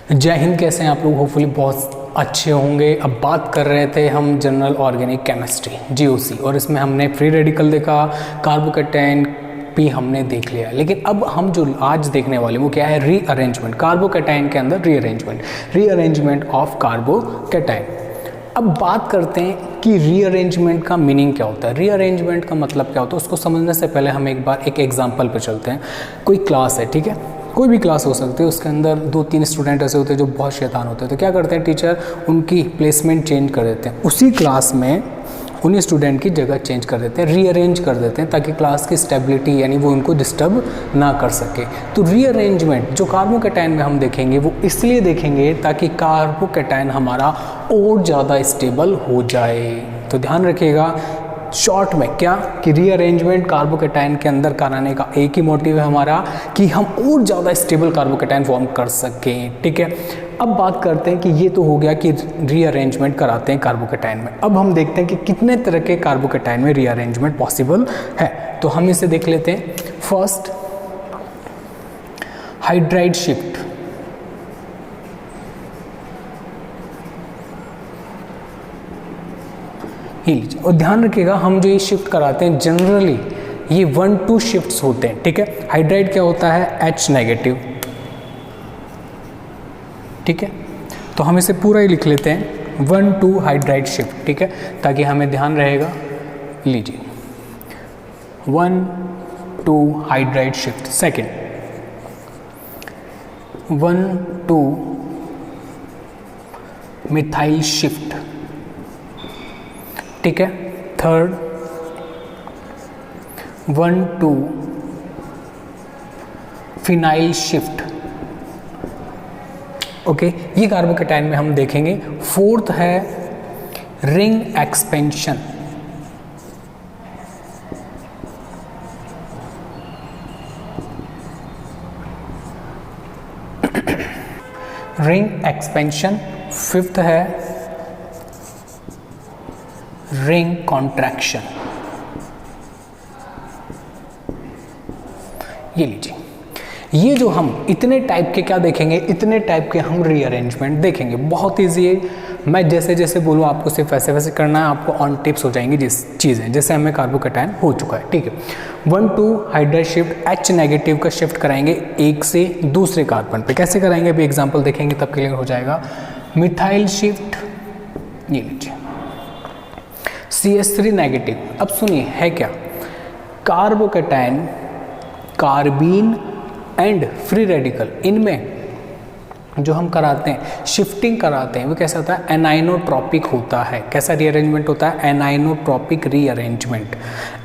जय हिंद। कैसे हैं आप लोग? होपफुली बहुत अच्छे होंगे। अब बात कर रहे थे हम जनरल ऑर्गेनिक केमिस्ट्री GOC, और इसमें हमने फ्री रेडिकल देखा, कार्बोकैटायन भी हमने देख लिया। लेकिन अब हम जो आज देखने वाले वो क्या है? रीअरेंजमेंट। कार्बोकैटायन के अंदर रीअरेंजमेंट ऑफ कार्बोकैटायन। अब बात करते हैं कि रीअरेंजमेंट का मीनिंग क्या होता है, रीअरेंजमेंट का मतलब क्या होता है। उसको समझने से पहले हम एक बार एक एग्जांपल पे चलते हैं। कोई क्लास है, ठीक है, कोई भी क्लास हो सकती है, उसके अंदर 2-3 स्टूडेंट ऐसे होते हैं जो बहुत शैतान होते हैं। तो क्या करते हैं टीचर? उनकी प्लेसमेंट चेंज कर देते हैं, उसी क्लास में उन्हीं स्टूडेंट की जगह चेंज कर देते हैं, रीअरेंज कर देते हैं, ताकि क्लास की स्टेबिलिटी यानी वो उनको डिस्टर्ब ना कर सके। तो रीअरेंजमेंट जो कार्बोकैटायन में हम देखेंगे वो इसलिए देखेंगे ताकि कार्बोकैटायन हमारा और ज़्यादा स्टेबल हो जाए। तो ध्यान रखिएगा शॉर्ट में क्या कि रीअरेंजमेंट कार्बोकैटायन के अंदर कराने का एक ही मोटिव है हमारा कि हम और ज़्यादा स्टेबल कार्बोकैटायन फॉर्म कर सकें। ठीक है, अब बात करते हैं कि ये तो हो गया कि रीअरेंजमेंट कराते हैं कार्बोकैटायन में। अब हम देखते हैं कि कितने तरह के कार्बोकैटायन में रीअरेंजमेंट पॉसिबल है। तो हम इसे देख लेते हैं। First, hydride shift. ये लीजिए, और ध्यान रखिएगा हम जो ये शिफ्ट कराते हैं जनरली ये 1-2 शिफ्ट्स होते हैं। ठीक है, हाइड्राइड क्या होता है? H negative. ठीक है, तो हम इसे पूरा ही लिख लेते हैं 1-2 हाइड्राइड शिफ्ट। ठीक है, ताकि हमें ध्यान रहेगा। लीजिए 1-2 hydride shift. Second 1-2 methyl shift. ठीक है, थर्ड 1-2 फिनाइल शिफ्ट। ओके, ये कार्बोकैटायन में हम देखेंगे। फोर्थ है ring expansion. Ring expansion. Fifth है रिंग कॉन्ट्रैक्शन। ये लीजिए, ये जो हम इतने टाइप के क्या देखेंगे, इतने टाइप के हम रीअरेंजमेंट देखेंगे। बहुत ईजी है, मैं जैसे जैसे बोलूँ आपको सिर्फ वैसे वैसे करना है, आपको ऑन टिप्स हो जाएंगी जिस चीज़ें। जैसे हमें कार्बोकैटायन हो चुका है, ठीक है। 1-2 हाइड्राइड शिफ्ट, H नेगेटिव का शिफ्ट कराएंगे एक से दूसरे कार्बन पे। कैसे कराएंगे अभी एग्जाम्पल देखेंगे तब क्लियर हो जाएगा। मिथाइल शिफ्ट, ये लीजिए CH3 नेगेटिव। अब सुनिए है क्या, carbocation, carbene and free radical, इनमें जो हम कराते हैं शिफ्टिंग कराते हैं वो कैसा होता है? एनाइनोट्रॉपिक होता है। कैसा रीअरेंजमेंट होता है? एनाइनोट्रॉपिक रीअरेंजमेंट।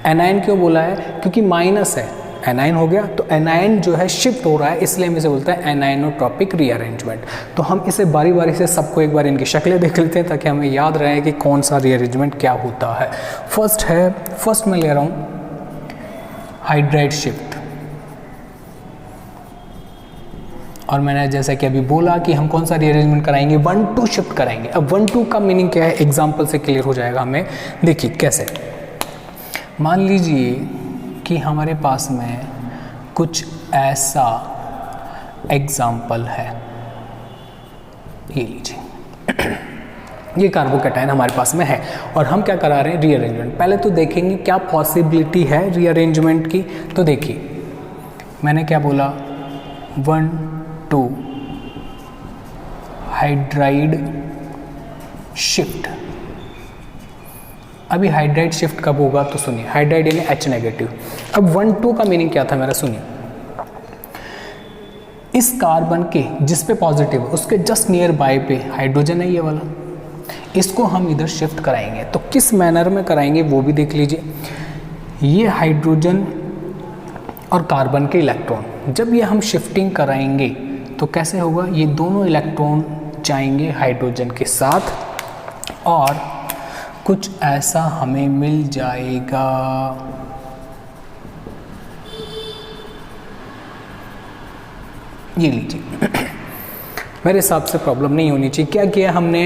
एनाइन क्यों बोला है? क्योंकि माइनस है, एनाइन हो गया तो एनाइन जो है शिफ्ट हो रहा है, इसलिए हम इसे बोलते हैं एनाइनोट्रॉपिक रीअरेंजमेंट। तो हम इसे बारी बारी से सबको एक बार इनकी शक्लें देख लेते हैं ताकि हमें याद रहे कि कौन सा रीअरेंजमेंट क्या होता है। फर्स्ट मैं ले रहा हूँ हाइड्राइड शिफ्ट, और मैंने जैसा कि अभी बोला कि हम कौन सा रीअरेंजमेंट कराएंगे? 1-2 शिफ्ट कराएंगे। अब 1-2 का मीनिंग क्या है एग्जाम्पल से क्लियर हो जाएगा हमें। देखिए कैसे, मान लीजिए कि हमारे पास में कुछ ऐसा एग्जाम्पल है, ये लीजिए ये कार्बोकैटायन हमारे पास में है और हम क्या करा रहे हैं? रीअरेंजमेंट। पहले तो देखेंगे क्या पॉसिबिलिटी है रीअरेंजमेंट की। तो देखिए मैंने क्या बोला, 1-2 हाइड्राइड शिफ्ट। अभी हाइड्राइड शिफ्ट कब होगा? तो सुनिए, हाइड्राइड यानी H नेगेटिव। अब 1-2 का मीनिंग क्या था मेरा? सुनिए, इस कार्बन के जिस पे पॉजिटिव है उसके जस्ट नियर बाय पे हाइड्रोजन है, ये वाला, इसको हम इधर शिफ्ट कराएंगे। तो किस मैनर में कराएंगे वो भी देख लीजिए। ये हाइड्रोजन और कार्बन के इलेक्ट्रॉन, जब ये हम शिफ्टिंग कराएंगे तो कैसे होगा? ये दोनों इलेक्ट्रॉन जाएंगे हाइड्रोजन के साथ और कुछ ऐसा हमें मिल जाएगा। ये लीजिए मेरे हिसाब से प्रॉब्लम नहीं होनी चाहिए। क्या किया हमने?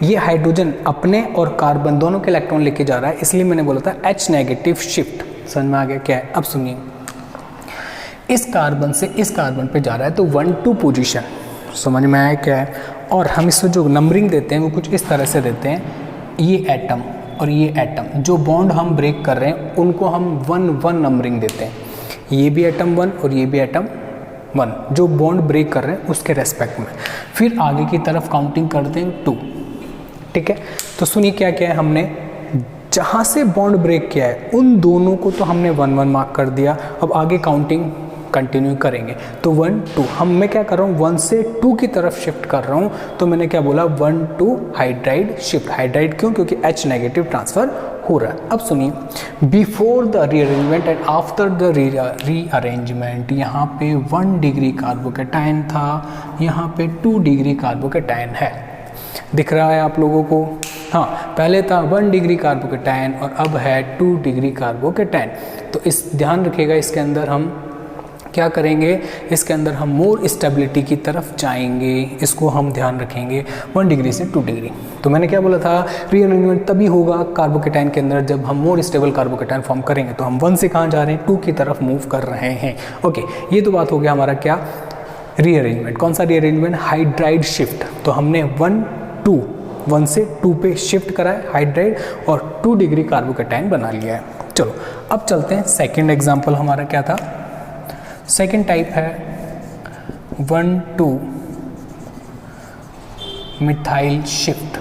ये हाइड्रोजन अपने और कार्बन दोनों के इलेक्ट्रॉन लेके जा रहा है, इसलिए मैंने बोला था H नेगेटिव शिफ्ट। समझ में आ गया क्या है? अब सुनिए, इस कार्बन से इस कार्बन पे जा रहा है तो 1-2 पोजीशन समझ में आया क्या है। और हम इसमें जो नंबरिंग देते हैं वो कुछ इस तरह से देते हैं, ये एटम और ये एटम जो बॉन्ड हम ब्रेक कर रहे हैं उनको हम 1-1 नंबरिंग देते हैं। ये भी एटम 1 और ये भी एटम 1 जो बॉन्ड ब्रेक कर रहे हैं उसके रेस्पेक्ट में। फिर आगे की तरफ काउंटिंग करते हैं 2। ठीक है, तो सुनिए क्या क्या है, हमने जहाँ से बॉन्ड ब्रेक किया है उन दोनों को तो हमने 1-1 मार्क कर दिया। अब आगे काउंटिंग कंटिन्यू करेंगे तो 1 2, हम मैं क्या कर रहा हूँ 1 से 2 की तरफ शिफ्ट कर रहा हूँ। तो मैंने क्या बोला 1 2 हाइड्राइड शिफ्ट। हाइड्राइड क्यों? क्योंकि H नेगेटिव ट्रांसफर हो रहा है। अब सुनिए, before the rearrangement and after the rearrangement यहाँ पे 1 डिग्री कार्बोकैटायन था, यहाँ पे 2 डिग्री कार्बोकैटायन है। दिख रहा है आप लोगों को? हाँ, पहले था 1 डिग्री कार्बोकैटायन और अब है 2 डिग्री कार्बोकैटायन। तो इस ध्यान रखिएगा, इसके अंदर हम क्या करेंगे, इसके अंदर हम मोर स्टेबिलिटी की तरफ जाएंगे। इसको हम ध्यान रखेंगे 1 डिग्री से 2 डिग्री। तो मैंने क्या बोला था, रीअरेंजमेंट तभी होगा कार्बोकैटायन के अंदर जब हम मोर स्टेबल कार्बोकैटायन फॉर्म करेंगे। तो हम 1 से कहाँ जा रहे हैं, 2 की तरफ मूव कर रहे हैं। ओके, ये तो बात हो गया हमारा क्या, रीअरेंजमेंट। कौन सा रीअरेंजमेंट? Hydride shift. तो हमने 1 से 2 पे शिफ्ट करा है हाइड्राइड और 2 डिग्री कार्बोकैटायन बना लिया है। चलो अब चलते हैं, सेकेंड एग्जाम्पल हमारा क्या था, सेकेंड टाइप है 1-2 मिथाइल शिफ्ट।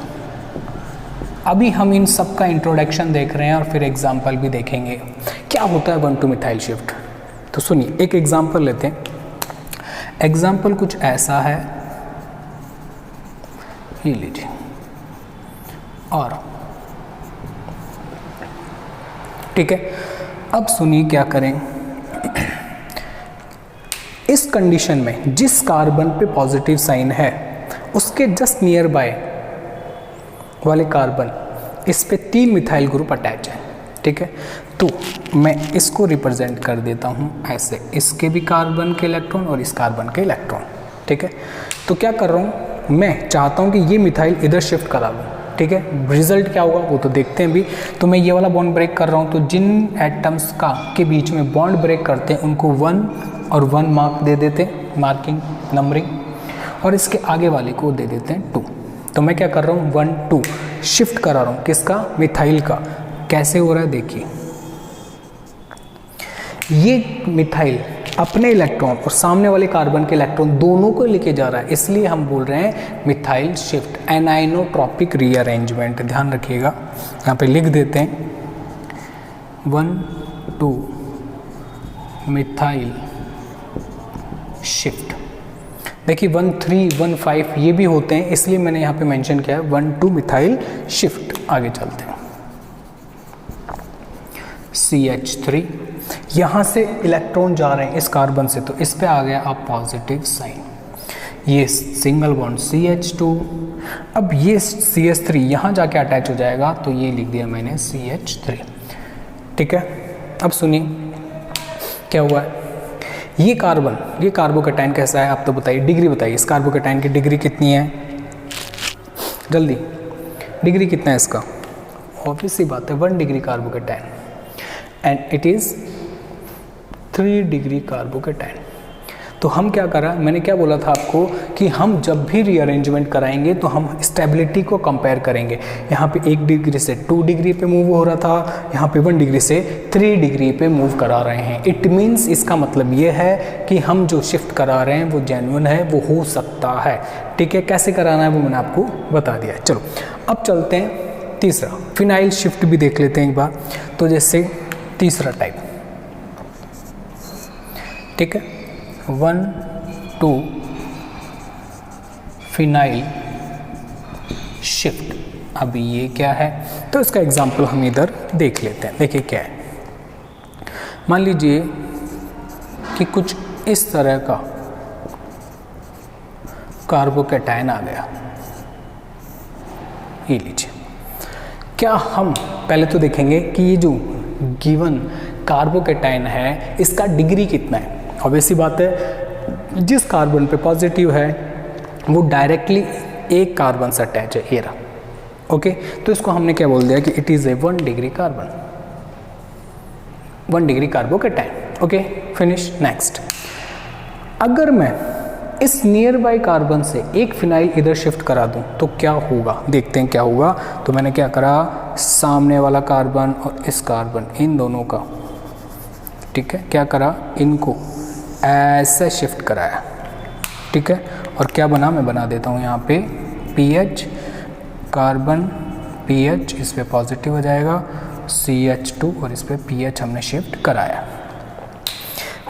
अभी हम इन सब का इंट्रोडक्शन देख रहे हैं और फिर एग्जाम्पल भी देखेंगे क्या होता है 1-2 मिथाइल शिफ्ट। तो सुनिए, एक एग्जाम्पल लेते हैं। एग्जाम्पल कुछ ऐसा है, ये लीजिए। और ठीक है, अब सुनिए क्या करें। इस कंडीशन में जिस कार्बन पे पॉजिटिव साइन है उसके जस्ट नियर बाय वाले कार्बन, इस पे 3 मिथाइल ग्रुप अटैच है। ठीक है, तो मैं इसको रिप्रेजेंट कर देता हूँ ऐसे, इसके भी कार्बन के इलेक्ट्रॉन और इस कार्बन के इलेक्ट्रॉन। ठीक है, तो क्या कर रहा हूँ, मैं चाहता हूँ कि ये मिथाइल इधर शिफ्ट करा दूँ। ठीक है, रिजल्ट क्या होगा वो तो देखते हैं भी। तो मैं ये वाला बॉन्ड ब्रेक कर रहा हूँ, तो जिन एटम्स का के बीच में बॉन्ड ब्रेक करते हैं उनको 1 और 1 मार्क दे देते हैं, मार्किंग नंबरिंग, और इसके आगे वाले को दे देते हैं 2। तो मैं क्या कर रहा हूँ 1 2 शिफ्ट करा रहा हूँ, किसका, मिथाइल का। कैसे हो रहा है देखिए, ये मिथाइल अपने इलेक्ट्रॉन और सामने वाले कार्बन के इलेक्ट्रॉन दोनों को लेके जा रहा है, इसलिए हम बोल रहे हैं मिथाइल शिफ्ट, एनाइनोट्रॉपिक रीअरेंजमेंट। ध्यान रखिएगा, यहाँ पे लिख देते हैं 1-2 मिथाइल शिफ्ट। देखिए 1-3-1-5 ये भी होते हैं, इसलिए मैंने यहाँ पे मेंशन किया है 1-2 मिथाइल शिफ्ट। आगे चलते हैं, CH3, यहाँ से इलेक्ट्रॉन जा रहे हैं इस कार्बन से, तो इस पे आ गया अब पॉजिटिव साइन, ये सिंगल बॉन्ड CH2। अब ये CH3 यहाँ जाके अटैच हो जाएगा, तो ये लिख दिया मैंने CH3। ठीक है, अब सुनिए क्या हुआ है, ये कार्बन, ये कार्बोकैटायन कैसा है आप तो बताइए, डिग्री बताइए, इस कार्बोकैटायन की डिग्री कितनी है, जल्दी, डिग्री कितना है इसका? ऑब्वियस सी बात है 1 degree carbocation, and it is 3 degree carbocation. तो हम क्या करा, मैंने क्या बोला था आपको कि हम जब भी रीअरेंजमेंट कराएंगे तो हम स्टेबिलिटी को कंपेयर करेंगे। यहाँ पे 1 डिग्री से 2 डिग्री पे मूव हो रहा था, यहाँ पे 1 डिग्री से 3 डिग्री पे मूव करा रहे हैं। इट मीन्स इसका मतलब ये है कि हम जो शिफ्ट करा रहे हैं वो जेन्युइन है, वो हो सकता है। ठीक है, कैसे कराना है वो मैंने आपको बता दिया है। चलो अब चलते हैं तीसरा, फिनाइल शिफ्ट भी देख लेते हैं एक बार। तो जैसे तीसरा टाइप, ठीक है, 1-2 फिनाइल शिफ्ट। अभी ये क्या है, तो इसका एग्जाम्पल हम इधर देख लेते हैं। देखिए क्या है, मान लीजिए कि कुछ इस तरह का कार्बोकैटायन आ गया, ये लीजिए। क्या हम पहले तो देखेंगे कि ये जो गिवन कार्बोकैटायन है इसका डिग्री कितना है। ऑब्वियस सी बात है, जिस कार्बन पे पॉजिटिव है वो डायरेक्टली एक कार्बन से अटैच है, ये रहा। ओके, तो इसको हमने क्या बोल दिया कि it is A 1 degree carbon, 1 degree carbocation. Okay, finish. Next, अगर मैं इस नियर बाय कार्बन से एक फिनाइल इधर शिफ्ट करा दूं तो क्या होगा, देखते हैं क्या होगा। तो मैंने क्या करा, सामने वाला कार्बन और इस कार्बन इन दोनों का, ठीक है, क्या करा, इनको ऐसे शिफ्ट कराया, ठीक है। और क्या बना, मैं बना देता हूँ यहाँ पे PH, कार्बन PH, इस पे पॉजिटिव हो जाएगा CH2 और इस पे PH हमने शिफ्ट कराया।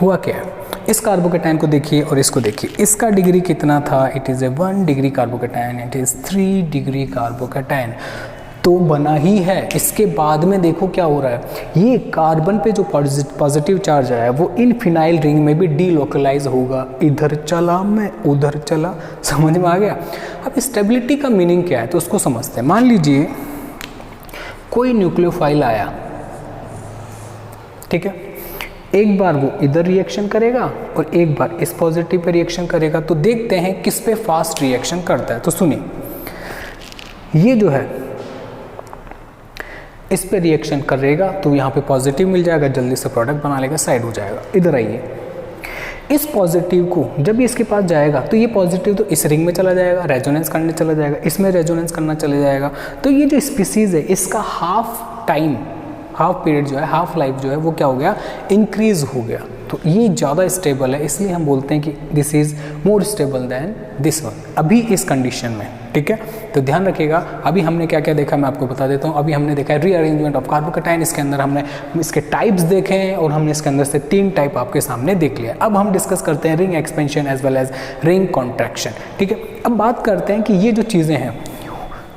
हुआ क्या है, इस कार्बोकेटाइन को देखिए और इसको देखिए, इसका डिग्री कितना था, it is A 1 degree carbocation, it is 3 degree carbocation, तो बना ही है। इसके बाद में देखो क्या हो रहा है, ये कार्बन पे जो पॉजिटिव चार्ज आया है वो इन फिनाइल रिंग में भी डीलोकलाइज होगा, इधर चला मैं उधर चला, समझ में आ गया। अब स्टेबिलिटी का मीनिंग क्या है तो उसको समझते हैं। मान लीजिए कोई न्यूक्लियोफाइल आया, ठीक है, एक बार वो इधर रिएक्शन करेगा और एक बार इस पॉजिटिव पे रिएक्शन करेगा, तो देखते हैं किस पे फास्ट रिएक्शन करता है। तो सुनिए, ये जो है इस पे रिएक्शन करेगा तो यहाँ पे पॉजिटिव मिल जाएगा, जल्दी से प्रोडक्ट बना लेगा, साइड हो जाएगा। इधर आइए, इस पॉजिटिव को जब ये इसके पास जाएगा तो ये पॉजिटिव तो इस रिंग में चला जाएगा, रेजोनेंस करने चला जाएगा, इसमें रेजोनेंस करना चला जाएगा। तो ये जो स्पीसीज है इसका हाफ टाइम, हाफ पीरियड जो है, हाफ लाइफ जो है वो क्या हो गया, इंक्रीज हो गया। तो ये ज़्यादा स्टेबल है, इसलिए हम बोलते हैं कि this is more stable then this one, अभी इस कंडीशन में, ठीक है। तो ध्यान रखिएगा। अभी हमने क्या क्या देखा मैं आपको बता देता हूँ। अभी हमने देखा है रीअरेंजमेंट ऑफ कार्बोकेटाइन, इसके अंदर हमने इसके टाइप्स देखे हैं और हमने इसके अंदर से 3 टाइप आपके सामने देख लिया। अब हम डिस्कस करते हैं ring expansion as well as ring contraction, ठीक है। अब बात करते हैं कि ये जो चीज़ें हैं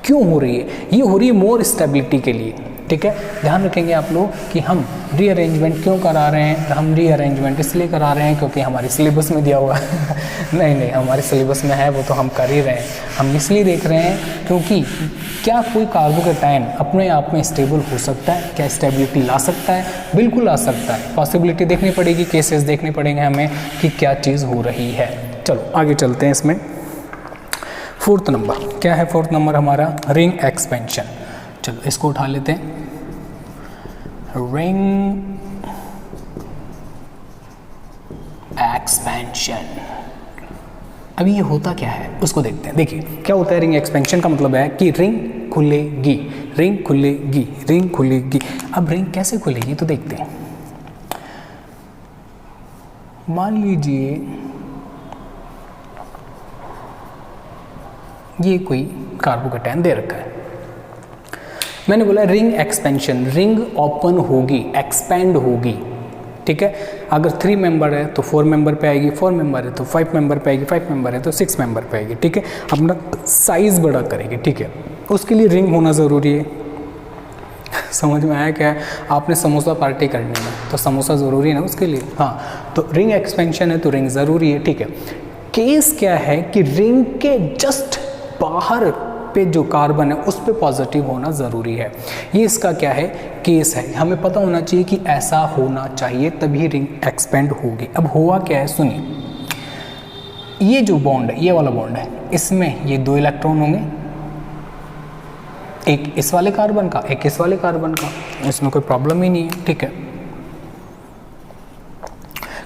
क्यों हो रही है, ये हो रही है मोर स्टेबिलिटी के लिए, ठीक है। ध्यान रखेंगे आप लोग कि हम रीअरेंजमेंट क्यों करा रहे हैं, हम रीअरेंजमेंट इसलिए करा रहे हैं क्योंकि हमारे सिलेबस में दिया हुआ है नहीं, हमारे सिलेबस में है वो तो हम कर ही रहे हैं। हम इसलिए देख रहे हैं क्योंकि क्या कोई कार्बोकेटाइन अपने आप में स्टेबल हो सकता है, क्या स्टेबिलिटी ला सकता है, बिल्कुल ला सकता है। पॉसिबिलिटी देखनी पड़ेगी, केसेस देखने पड़ेंगे हमें कि क्या चीज़ हो रही है। चलो आगे चलते हैं। इसमें 4th नंबर क्या है, 4th नंबर हमारा रिंग एक्सपेंशन। चलो इसको उठा लेते हैं, रिंग एक्सपेंशन। अभी ये होता क्या है उसको देखते हैं। देखिए क्या होता है, रिंग एक्सपेंशन का मतलब है कि रिंग खुलेगी, रिंग खुलेगी, रिंग खुलेगी। अब रिंग कैसे खुलेगी तो देखते हैं। मान लीजिए ये कोई कार्बोकेटाइन दे रखा है, मैंने बोला रिंग एक्सपेंशन, रिंग ओपन होगी, एक्सपेंड होगी, ठीक है। अगर 3 मेंबर है तो 4 मेंबर पे आएगी, 4 मेंबर है तो 5 मेंबर पे आएगी, 5 मेंबर है तो 6 मेंबर पे आएगी, ठीक है। अपना साइज बड़ा करेगी, ठीक है। उसके लिए रिंग होना ज़रूरी है। समझ में आया क्या है, आपने समोसा पार्टी करनी है तो समोसा ज़रूरी है ना उसके लिए, हाँ। तो रिंग एक्सपेंशन है तो रिंग ज़रूरी है, ठीक है। केस क्या है कि रिंग के जस्ट बाहर पे जो कार्बन है उस पे पॉजिटिव होना ज़रूरी है। ये इसका क्या है, केस है। हमें पता होना चाहिए कि ऐसा होना चाहिए तभी रिंग एक्सपेंड होगी। अब हुआ क्या है सुनिए, ये जो बॉन्ड है, ये वाला बॉन्ड है, इसमें ये 2 इलेक्ट्रॉन होंगे, एक इस वाले कार्बन का, एक इस वाले कार्बन का, इसमें कोई प्रॉब्लम ही नहीं है, ठीक है।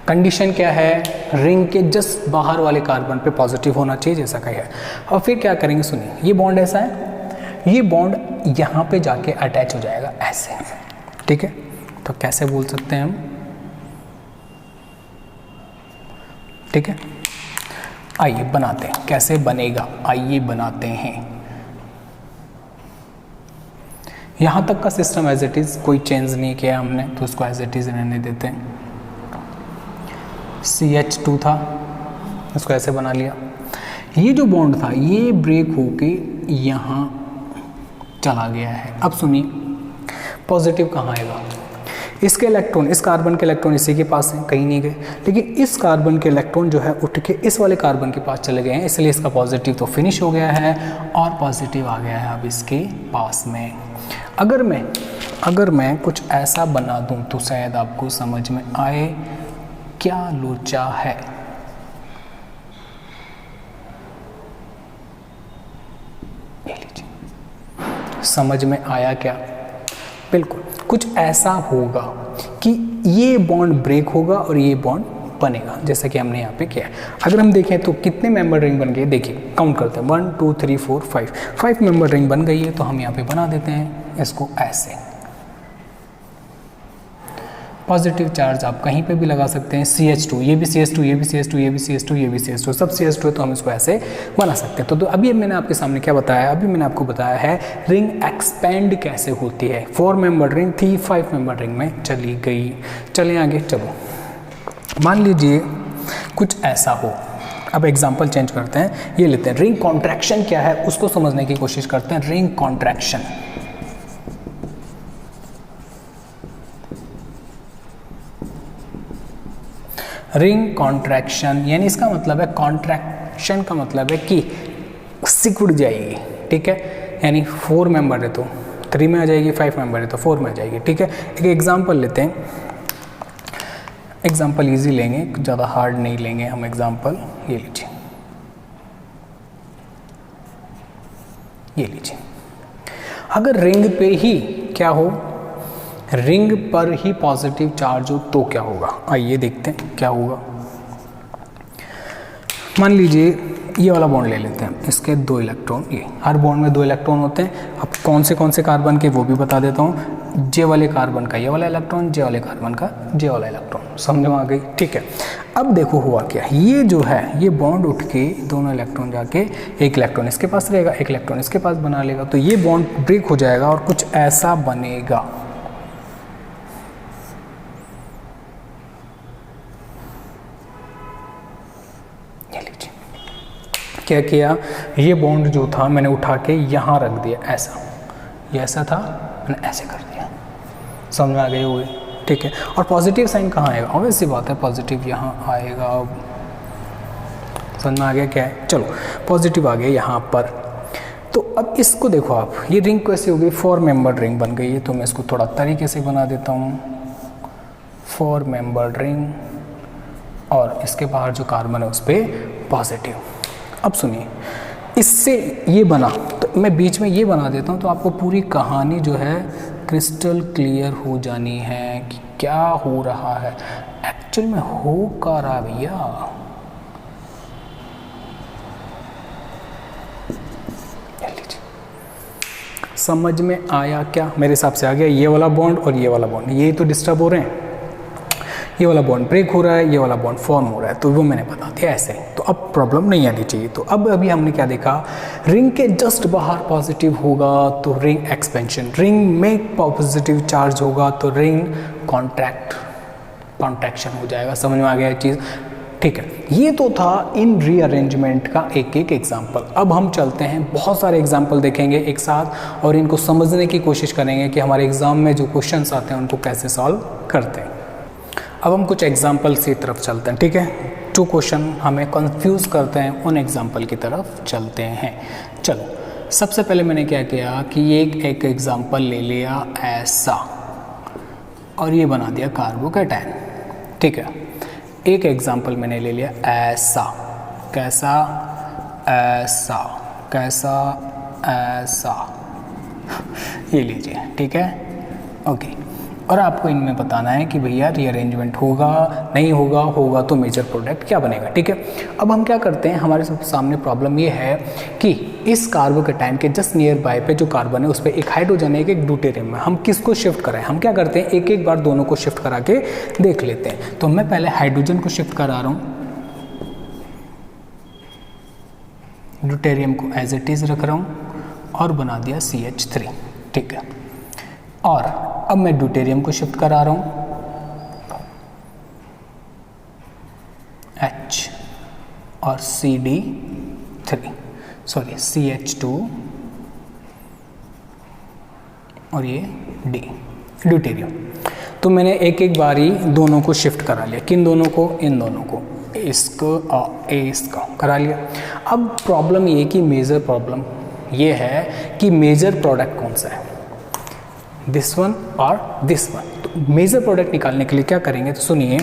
कंडीशन क्या है, रिंग के जस्ट बाहर वाले कार्बन पे पॉजिटिव होना चाहिए जैसा कहा है। और फिर क्या करेंगे सुनिए, ये बॉन्ड ऐसा है, ये बॉन्ड यहाँ पे जाके अटैच हो जाएगा ऐसे, ठीक है। तो कैसे बोल सकते हैं हम, ठीक है। आइए बनाते हैं, कैसे बनेगा आइए बनाते हैं। यहाँ तक का सिस्टम एज इट इज़, कोई चेंज नहीं किया हमने तो उसको एज इट इज़ रहने देते हैं। CH2 था, इसको ऐसे बना लिया। ये जो बॉन्ड था ये ब्रेक होके यहाँ चला गया है। अब सुनिए पॉजिटिव कहाँ आएगा, इसके इलेक्ट्रॉन, इस कार्बन के इलेक्ट्रॉन इसी के पास हैं, कहीं नहीं गए, लेकिन इस कार्बन के इलेक्ट्रॉन जो है उठ के इस वाले कार्बन के पास चले गए हैं, इसलिए इसका पॉजिटिव तो फिनिश हो गया है और पॉजिटिव आ गया है अब इसके पास में। अगर मैं कुछ ऐसा बना दूं तो शायद आपको समझ में आए क्या लोचा है। ये लीजिए, समझ में आया क्या? बिल्कुल कुछ ऐसा होगा कि ये बॉन्ड ब्रेक होगा और ये बॉन्ड बनेगा, जैसा कि हमने यहाँ पे किया है। अगर हम देखें तो कितने मेंबर रिंग बन गए, देखिए काउंट करते हैं 1 2 3 4 5 मेंबर रिंग बन गई है। तो हम यहाँ पे बना देते हैं इसको ऐसे। पॉजिटिव चार्ज आप कहीं पे भी लगा सकते हैं, CH2, ये भी CH2, ये भी CH2, ये भी CH2, ये भी CH2, सब CH2 है, तो हम इसको ऐसे बना सकते हैं। तो अभी मैंने आपके सामने क्या बताया, अभी मैंने आपको बताया है रिंग एक्सपेंड कैसे होती है। 4 मेंबर रिंग थी, 5 मेंबर रिंग में चली गई। चलें आगे, चलो मान लीजिए कुछ ऐसा हो। अब एग्जाम्पल चेंज करते हैं, ये लेते हैं रिंग कॉन्ट्रैक्शन क्या है उसको समझने की कोशिश करते हैं। रिंग कॉन्ट्रैक्शन, रिंग कॉन्ट्रैक्शन यानी इसका मतलब है, कॉन्ट्रैक्शन का मतलब है कि सिकुड़ जाएगी, ठीक है। यानी 4 मेंबर है तो 3 में आ जाएगी, 5 मेंबर है तो 4 में आ जाएगी, ठीक है। एक एग्जांपल लेते हैं, एग्जांपल इजी लेंगे, ज़्यादा हार्ड नहीं लेंगे हम। एग्जांपल ये लीजिए, ये लीजिए। अगर रिंग पे ही क्या हो, रिंग पर ही पॉजिटिव चार्ज हो तो क्या होगा, आइए देखते हैं क्या होगा। मान लीजिए ये वाला बॉन्ड ले लेते हैं, इसके 2 इलेक्ट्रॉन, ये हर बॉन्ड में 2 इलेक्ट्रॉन होते हैं। अब कौन से कार्बन के वो भी बता देता हूँ। जे वाले कार्बन का ये वाला इलेक्ट्रॉन, जे वाले कार्बन का जे वाला इलेक्ट्रॉन, समझ में आ गई, ठीक है। अब देखो हुआ क्या, ये जो है ये बॉन्ड उठ के दोनों इलेक्ट्रॉन जाके, एक इलेक्ट्रॉन इसके पास रहेगा, एक इलेक्ट्रॉन इसके पास बना लेगा, तो ये बॉन्ड ब्रेक हो जाएगा और कुछ ऐसा बनेगा। क्या किया, ये बॉन्ड जो था मैंने उठा के यहाँ रख दिया, ऐसा, ये ऐसा था, मैंने ऐसे कर दिया, समझ में आ गई होगी, ठीक है। और पॉजिटिव साइन कहाँ आएगा, ऑब्वियस सी बात है पॉजिटिव यहाँ आएगा। अब समझ में आ गया क्या है, चलो पॉजिटिव आ गया यहाँ पर। तो अब इसको देखो आप, ये रिंग कैसे हो गई, 4 मेंबर रिंग बन गई है। तो मैं इसको थोड़ा तरीके से बना देता हूँ, 4 मेंबर रिंग, और इसके बाहर जो कार्बन है उस पर पॉजिटिव। अब सुनिए, इससे ये बना, तो मैं बीच में ये बना देता हूँ, तो आपको पूरी कहानी जो है क्रिस्टल क्लियर हो जानी है कि क्या हो रहा है, एक्चुअल में हो क्या रहा भैया। समझ में आया क्या, मेरे हिसाब से आ गया। ये वाला बॉन्ड और ये वाला बॉन्ड, ये तो डिस्टर्ब हो रहे हैं, ये वाला बॉन्ड ब्रेक हो रहा है, ये वाला बॉन्ड फॉर्म हो रहा है, तो वो मैंने बता दिया ऐसे। तो अब प्रॉब्लम नहीं आनी चाहिए। तो अब अभी हमने क्या देखा, रिंग के जस्ट बाहर पॉजिटिव होगा तो रिंग एक्सपेंशन, रिंग में पॉजिटिव चार्ज होगा तो रिंग कॉन्ट्रैक्शन हो जाएगा। समझ में आ गया चीज़, ठीक है। ये तो था इन रीअरेंजमेंट का एक एग्जाम्पल। अब हम चलते हैं, बहुत सारे एग्जाम्पल देखेंगे एक साथ और इनको समझने की कोशिश करेंगे कि हमारे एग्जाम में जो क्वेश्चंस आते हैं उनको कैसे सॉल्व करते हैं। अब हम कुछ एग्जाम्पल की तरफ चलते हैं, ठीक है। जो क्वेश्चन हमें कंफ्यूज करते हैं उन एग्जाम्पल की तरफ चलते हैं। चलो, सबसे पहले मैंने क्या किया कि ये एक एग्जाम्पल ले लिया ऐसा और ये बना दिया कार्बोकैटायन, ठीक है। एक एग्जाम्पल मैंने ले लिया ऐसा, कैसा, ऐसा, कैसा, ऐसा, ये लीजिए, ठीक है, ओके। और आपको इनमें बताना है कि भैया रीअरेंजमेंट होगा नहीं होगा, होगा तो मेजर प्रोडक्ट क्या बनेगा, ठीक है। अब हम क्या करते हैं, हमारे सामने प्रॉब्लम ये है कि इस कार्बोकैटायन के जस्ट नियर बाय पे जो कार्बन है उस पर एक हाइड्रोजन है, एक ड्यूटेरियम है। हम किसको शिफ्ट कराएं, हम क्या करते हैं एक एक बार दोनों को शिफ्ट करा के देख लेते हैं। तो मैं पहले हाइड्रोजन को शिफ्ट करा रहा हूँ, ड्यूटेरियम को एज इट इज रख रहा हूँ और बना दिया CH3, ठीक है। और अब मैं ड्यूटेरियम को शिफ्ट करा रहा हूं H और CH2 और ये D, ड्यूटेरियम। तो मैंने एक एक बारी दोनों को शिफ्ट करा लिया, किन दोनों को, इन दोनों को, इसको और इसका करा लिया। अब प्रॉब्लम ये कि मेजर प्रॉब्लम ये है कि मेजर प्रोडक्ट कौन सा है, दिस वन और दिस वन। तो मेजर प्रोडक्ट निकालने के लिए क्या करेंगे, तो सुनिए,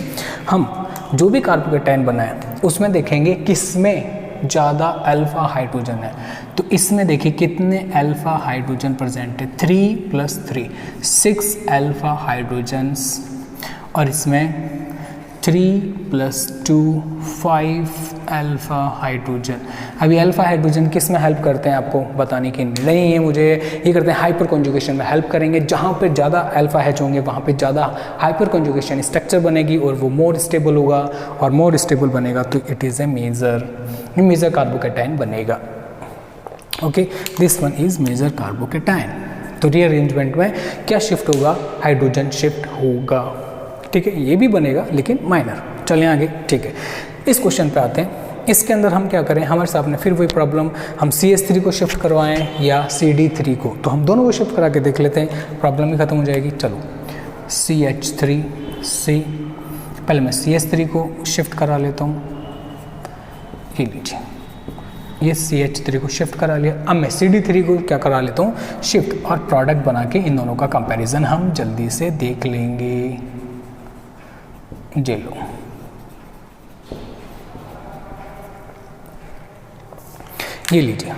हम जो भी कार्बोकैटायन बनाए उसमें देखेंगे किसमें ज़्यादा अल्फा हाइड्रोजन है। तो इसमें देखिए कितने अल्फा हाइड्रोजन प्रेजेंट है, 3 + 3 6 अल्फा हाइड्रोजन्स, और इसमें 3 + 2 5 अल्फ़ा हाइड्रोजन। अभी अल्फ़ा हाइड्रोजन किस में हेल्प करते हैं आपको बताने की नहीं है मुझे, ये करते हैं हाइपर कॉन्जुगेशन में हेल्प करेंगे। जहाँ पे ज़्यादा अल्फ़ा H होंगे वहाँ पे ज़्यादा हाइपर कॉन्जुगेशन स्ट्रक्चर बनेगी और वो मोर स्टेबल होगा, और मोर स्टेबल बनेगा तो it is a major carbocation बनेगा। Okay, this one is major carbocation. तो रीअरेंजमेंट में क्या शिफ्ट होगा, हाइड्रोजन शिफ्ट होगा। ठीक है, ये भी बनेगा लेकिन माइनर। चलें आगे। ठीक है, इस क्वेश्चन पे आते हैं। इसके अंदर हम क्या करें, हमारे सामने फिर वही प्रॉब्लम, हम CH3 को शिफ्ट करवाएं या CD3 को, तो हम दोनों को शिफ्ट करा के देख लेते हैं, प्रॉब्लम ही खत्म हो जाएगी। चलो CH3C, पहले मैं CH3 को शिफ्ट करा लेता हूँ, ये लीजिए, ये CH3 को शिफ्ट करा लिया। अब मैं CD3 को क्या करा लेता हूँ, शिफ्ट, और प्रोडक्ट बना के इन दोनों का कंपैरिजन हम जल्दी से देख लेंगे। ये लो, ये लीजिए,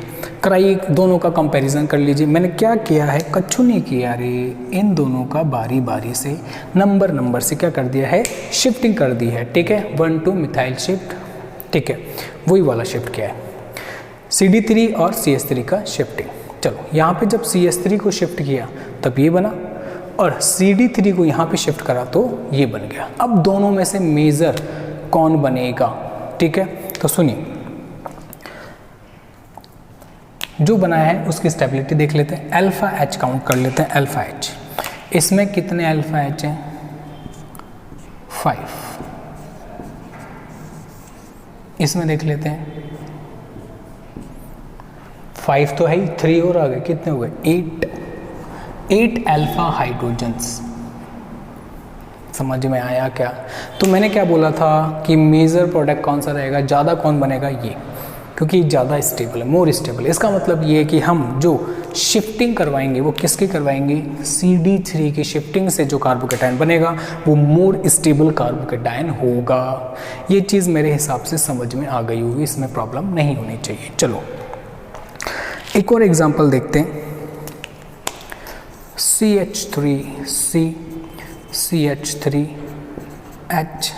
कराइए, दोनों का कंपैरिजन कर लीजिए। मैंने क्या किया है, कच्चू नहीं किया रे, इन दोनों का बारी बारी से नंबर से क्या कर दिया है, शिफ्टिंग कर दी है। ठीक है, 1 to मिथाइल शिफ्ट। ठीक है, वही वाला शिफ्ट किया है, CD3 और CH3 का शिफ्टिंग। चलो, यहाँ पे जब CH3 को शिफ्ट किया तब ये बना, और CD3 को यहाँ पे शिफ्ट करा तो ये बन गया। अब दोनों में से मेजर कौन बनेगा? ठीक है, तो सुनिए, जो बनाया है उसकी स्टेबिलिटी देख लेते हैं। अल्फ़ा H काउंट कर लेते हैं, अल्फ़ा H, इसमें कितने अल्फ़ा H हैं, 5। इसमें देख लेते हैं, 5 तो है ही, 3 और आ गए, कितने हो गए, 8 अल्फ़ा हाइड्रोजन्स। समझ में आया क्या? तो मैंने क्या बोला था कि मेजर प्रोडक्ट कौन सा रहेगा, ज़्यादा कौन बनेगा, ये, क्योंकि ज़्यादा स्टेबल है, मोर स्टेबल है। इसका मतलब ये है कि हम जो शिफ्टिंग करवाएंगे वो किसकी करवाएंगे, CD3 की शिफ्टिंग से जो कार्बोकैटायन बनेगा वो मोर स्टेबल कार्बोकैटायन होगा। ये चीज़ मेरे हिसाब से समझ में आ गई होगी, इसमें प्रॉब्लम नहीं होनी चाहिए। चलो एक और एग्जांपल देखते हैं, CH3C, CH3H,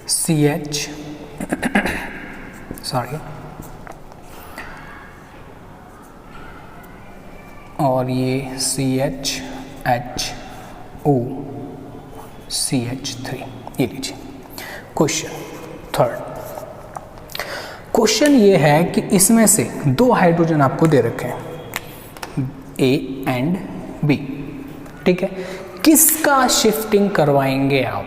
CH सॉरी, और ये CHHO, CH3, ये लीजिए। क्वेश्चन थर्ड, क्वेश्चन ये है कि इसमें से 2 हाइड्रोजन आपको दे रखे हैं, A एंड B। ठीक है, किसका शिफ्टिंग करवाएंगे आप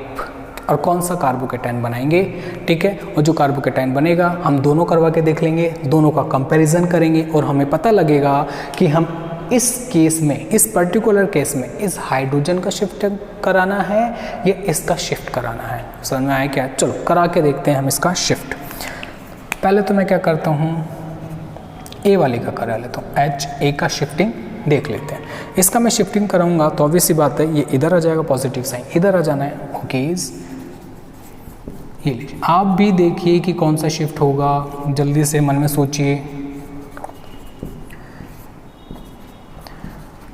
और कौन सा कार्बोकैटायन बनाएंगे? ठीक है, और जो कार्बोकैटायन बनेगा हम दोनों करवा के देख लेंगे, दोनों का कंपैरिजन करेंगे और हमें पता लगेगा कि हम इस केस में, इस पर्टिकुलर केस में इस हाइड्रोजन का शिफ्ट कराना है या इसका शिफ्ट कराना है। समझ में आया क्या? चलो करा के देखते हैं हम इसका शिफ्ट। पहले तो मैं क्या करता हूँ, ए वाले का करा लेता हूँ, HA का शिफ्टिंग देख लेते हैं। इसका मैं शिफ्टिंग कराऊंगा तो ऑब्वियस सी बात है ये इधर आ जाएगा, पॉजिटिव साइन इधर आ जाना है। ओके, ये लीजिए, आप भी देखिए कि कौन सा शिफ्ट होगा, जल्दी से मन में सोचिए।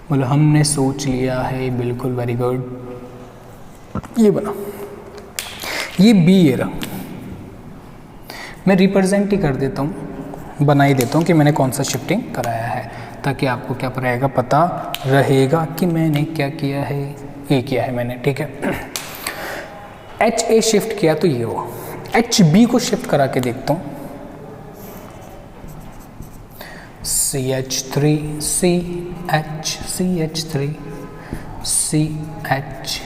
बोलो हमने सोच लिया है, बिल्कुल, वेरी गुड। ये बना, ये B ये रहा, मैं रिप्रेजेंट ही कर देता हूँ, बना ही देता हूँ कि मैंने कौन सा शिफ्टिंग कराया है, ताकि आपको क्या रहेगा, पता रहेगा कि मैंने क्या किया है। ये किया है मैंने, ठीक है। HA शिफ्ट किया तो ये हो, HB को शिफ्ट करा के देखता हूँ, CH3CH, CH3 CH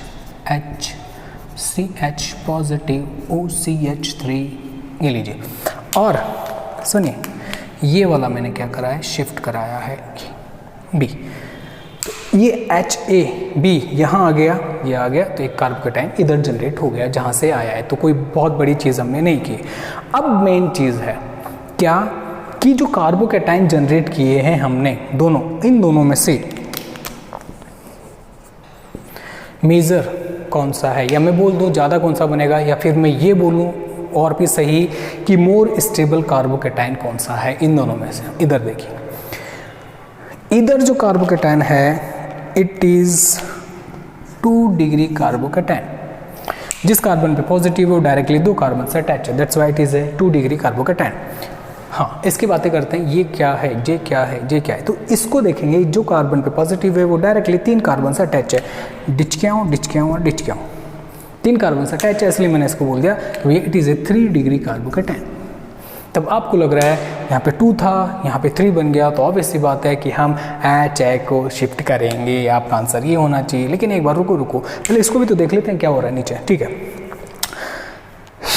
CH positive OCH3, ये लीजिए। और सुनिए, ये वाला मैंने क्या कराया, शिफ्ट कराया है B। तो ये HAB यहाँ आ गया, ये आ गया, तो एक कार्बोकैटायन इधर जनरेट हो गया जहाँ से आया है। तो कोई बहुत बड़ी चीज़ हमने नहीं की। अब मेन चीज़ है क्या कि जो कार्बोकैटायन जनरेट किए हैं हमने दोनों, इन दोनों में से मेजर कौन सा है, या मैं बोल दूँ ज़्यादा कौन सा बनेगा, या फिर मैं ये बोलूँ और भी सही कि मोर स्टेबल कार्बोकैटायन कौन सा है इन दोनों में से। इधर देखिए, इधर जो कार्बोकैटायन है इट इज़ 2 डिग्री कार्बोकैटायन, जिस कार्बन पे पॉजिटिव है वो डायरेक्टली दो कार्बन से अटैच है, that's why it is a 2 degree carbocation. हाँ, इसकी बातें करते हैं, ये क्या है, ये क्या है, ये क्या है। तो इसको देखेंगे, जो कार्बन पे पॉजिटिव है वो डायरेक्टली 3 कार्बन से अटैच है, डिचक्याओं डिचक्याओं और डिचक्याओं, 3 कार्बन से अटैच है, इसलिए मैंने इसको बोल दिया कि it is A 3 degree carbocation. तब आपको लग रहा है यहाँ पे 2 था, यहाँ पे 3 बन गया, तो ऑब्वियस सी बात है कि हम एच ए को शिफ्ट करेंगे, आपका आंसर ये होना चाहिए। लेकिन एक बार रुको, पहले इसको भी तो देख लेते हैं क्या हो रहा है नीचे। ठीक है,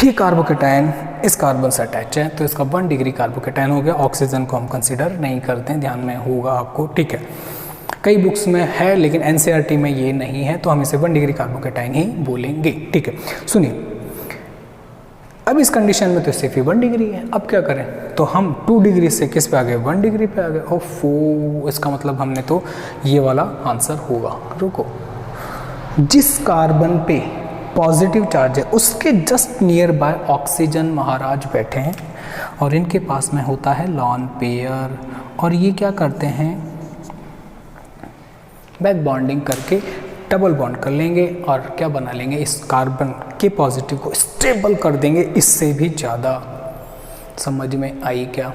ये कार्बोकैटायन इस कार्बन से अटैच है, तो इसका 1 डिग्री कार्बोकैटायन हो गया। ऑक्सीजन को हम कंसीडर नहीं करते हैं, ध्यान में होगा आपको। ठीक है, कई बुक्स में है लेकिन एनसीईआरटी में ये नहीं है, तो हम इसे 1 डिग्री कार्बोकैटायन ही बोलेंगे। ठीक है, सुनिए, अब इस कंडीशन में तो सिर्फ ही 1 डिग्री है। अब क्या करें, तो हम 2 डिग्री से किस पे आ गए, 1 डिग्री पे आ गए। ओफो, इसका मतलब हमने तो ये वाला आंसर होगा। रुको, जिस कार्बन पे पॉजिटिव चार्ज है उसके जस्ट नियर बाय ऑक्सीजन महाराज बैठे हैं और इनके पास में होता है लॉन पेयर, और ये क्या करते हैं, बैक बॉन्डिंग करके डबल बॉन्ड कर लेंगे और क्या बना लेंगे, इस कार्बन के पॉजिटिव को स्टेबल कर देंगे। इससे भी ज़्यादा समझ में आई क्या?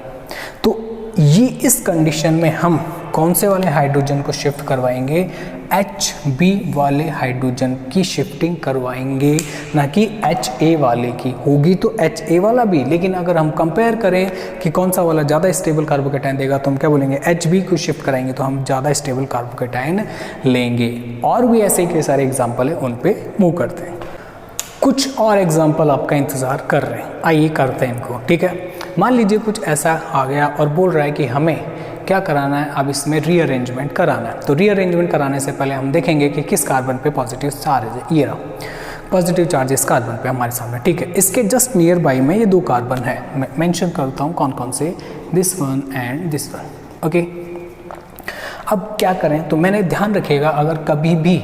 तो ये इस कंडीशन में हम कौन से वाले हाइड्रोजन को शिफ्ट करवाएंगे, Hb वाले हाइड्रोजन की शिफ्टिंग करवाएंगे, ना कि Ha वाले की। होगी तो Ha वाला भी, लेकिन अगर हम कंपेयर करें कि कौन सा वाला ज़्यादा स्टेबल कार्बोकैटायन देगा तो हम क्या बोलेंगे, Hb को शिफ्ट कराएंगे तो हम ज़्यादा स्टेबल कार्बोकैटायन लेंगे। और भी ऐसे कई सारे एग्जाम्पल है, उन पे मूव करते हैं। कुछ और एग्जाम्पल आपका इंतज़ार कर रहे हैं, आइए करते हैं इनको। ठीक है, मान लीजिए कुछ ऐसा आ गया और बोल रहा है कि हमें क्या कराना है, अब इसमें रीअरेंजमेंट कराना है। तो रीअरेंजमेंट कराने से पहले हम देखेंगे कि किस कार्बन पे पॉजिटिव चार्ज है। ये रहा पॉजिटिव चार्ज इस कार्बन पे हमारे सामने। ठीक है, इसके जस्ट नियर बाई में ये 2 कार्बन है, मैं मेंशन करता हूँ कौन कौन से, this one and this one. Okay, अब क्या करें, तो मैंने ध्यान रखिएगा, अगर कभी भी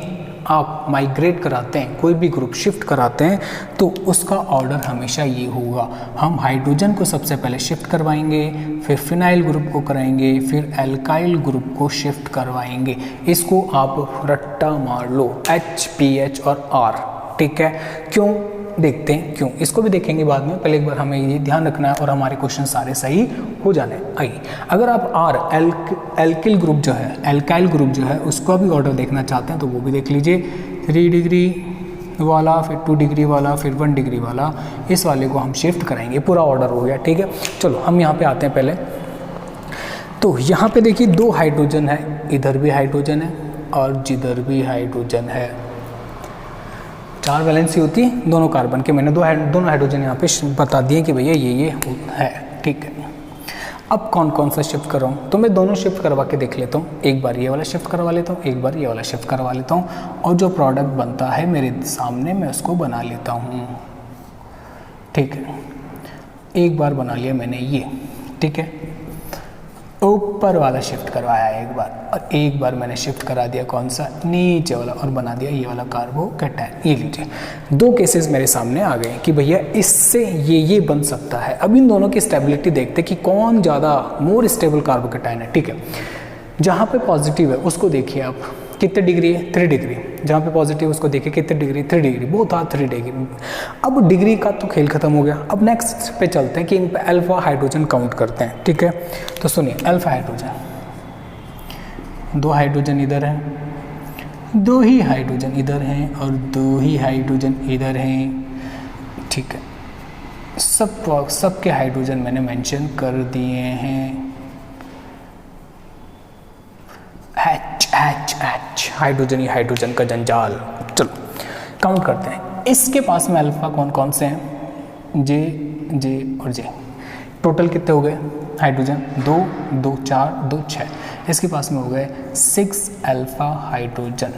आप माइग्रेट कराते हैं, कोई भी ग्रुप शिफ्ट कराते हैं, तो उसका ऑर्डर हमेशा ये होगा, हम हाइड्रोजन को सबसे पहले शिफ्ट करवाएंगे, फिर फिनाइल ग्रुप को कराएंगे, फिर एल्काइल ग्रुप को शिफ्ट करवाएंगे। इसको आप रट्टा मार लो, HPH और R। ठीक है, क्यों देखते हैं क्यों, इसको भी देखेंगे बाद में, पहले एक बार हमें ये ध्यान रखना है और हमारे क्वेश्चन सारे सही हो जाने। आइए, अगर आप R एल्किल ग्रुप जो है, एल्काइल ग्रुप जो है, उसका भी ऑर्डर देखना चाहते हैं तो वो भी देख लीजिए, 3 डिग्री वाला, फिर 2 डिग्री वाला, फिर 1 डिग्री वाला, इस वाले को हम शिफ्ट कराएंगे। पूरा ऑर्डर हो गया। ठीक है, चलो हम यहाँ पे आते हैं पहले। तो यहाँ पे देखिए 2 हाइड्रोजन है, इधर भी हाइड्रोजन है और जिधर भी हाइड्रोजन है, 4 वैलेंसी होती है दोनों कार्बन के। मैंने दोनों हाइड्रोजन यहाँ पे बता दिए कि भैया ये है। ठीक है, अब कौन कौन सा शिफ्ट कर रहा हूँ, तो मैं दोनों शिफ्ट करवा के देख लेता हूँ। एक बार ये वाला शिफ्ट करवा लेता हूँ, एक बार ये वाला शिफ्ट करवा लेता हूँ, और जो प्रोडक्ट बनता है मेरे सामने मैं उसको बना लेता हूँ। ठीक है, एक बार बना लिया मैंने ये। ठीक है, ऊपर वाला शिफ्ट करवाया एक बार, और एक बार मैंने शिफ्ट करा दिया कौन सा, नीचे वाला, और बना दिया ये वाला कार्बोकैटायन। ये लीजिए 2 केसेस मेरे सामने आ गए कि भैया इससे ये बन सकता है। अब इन दोनों की स्टेबिलिटी देखते कि कौन ज़्यादा मोर स्टेबल कार्बोकैटायन है। ठीक है, जहाँ पे पॉजिटिव है उसको देखिए आप, कितने डिग्री है, 3 डिग्री। जहाँ पे पॉजिटिव उसको देखिए कितने डिग्री, 3 डिग्री, बहुत था 3 डिग्री। अब डिग्री का तो खेल खत्म हो गया। अब नेक्स्ट पे चलते हैं कि इन पे अल्फा हाइड्रोजन काउंट करते हैं। ठीक है, तो सुनिए, अल्फा हाइड्रोजन, 2 हाइड्रोजन इधर हैं, 2 ही हाइड्रोजन इधर हैं, और 2 ही हाइड्रोजन इधर हैं। ठीक है, सबके हाइड्रोजन मैंने मेंशन कर दिए हैं। H हाइड्रोजन, ही हाइड्रोजन का जंजाल। चलो काउंट करते हैं, इसके पास में अल्फा कौन कौन से हैं, जे और जे। टोटल कितने हो गए हाइड्रोजन, 2 2 4 2 6। इसके पास में हो गए 6 अल्फा हाइड्रोजन।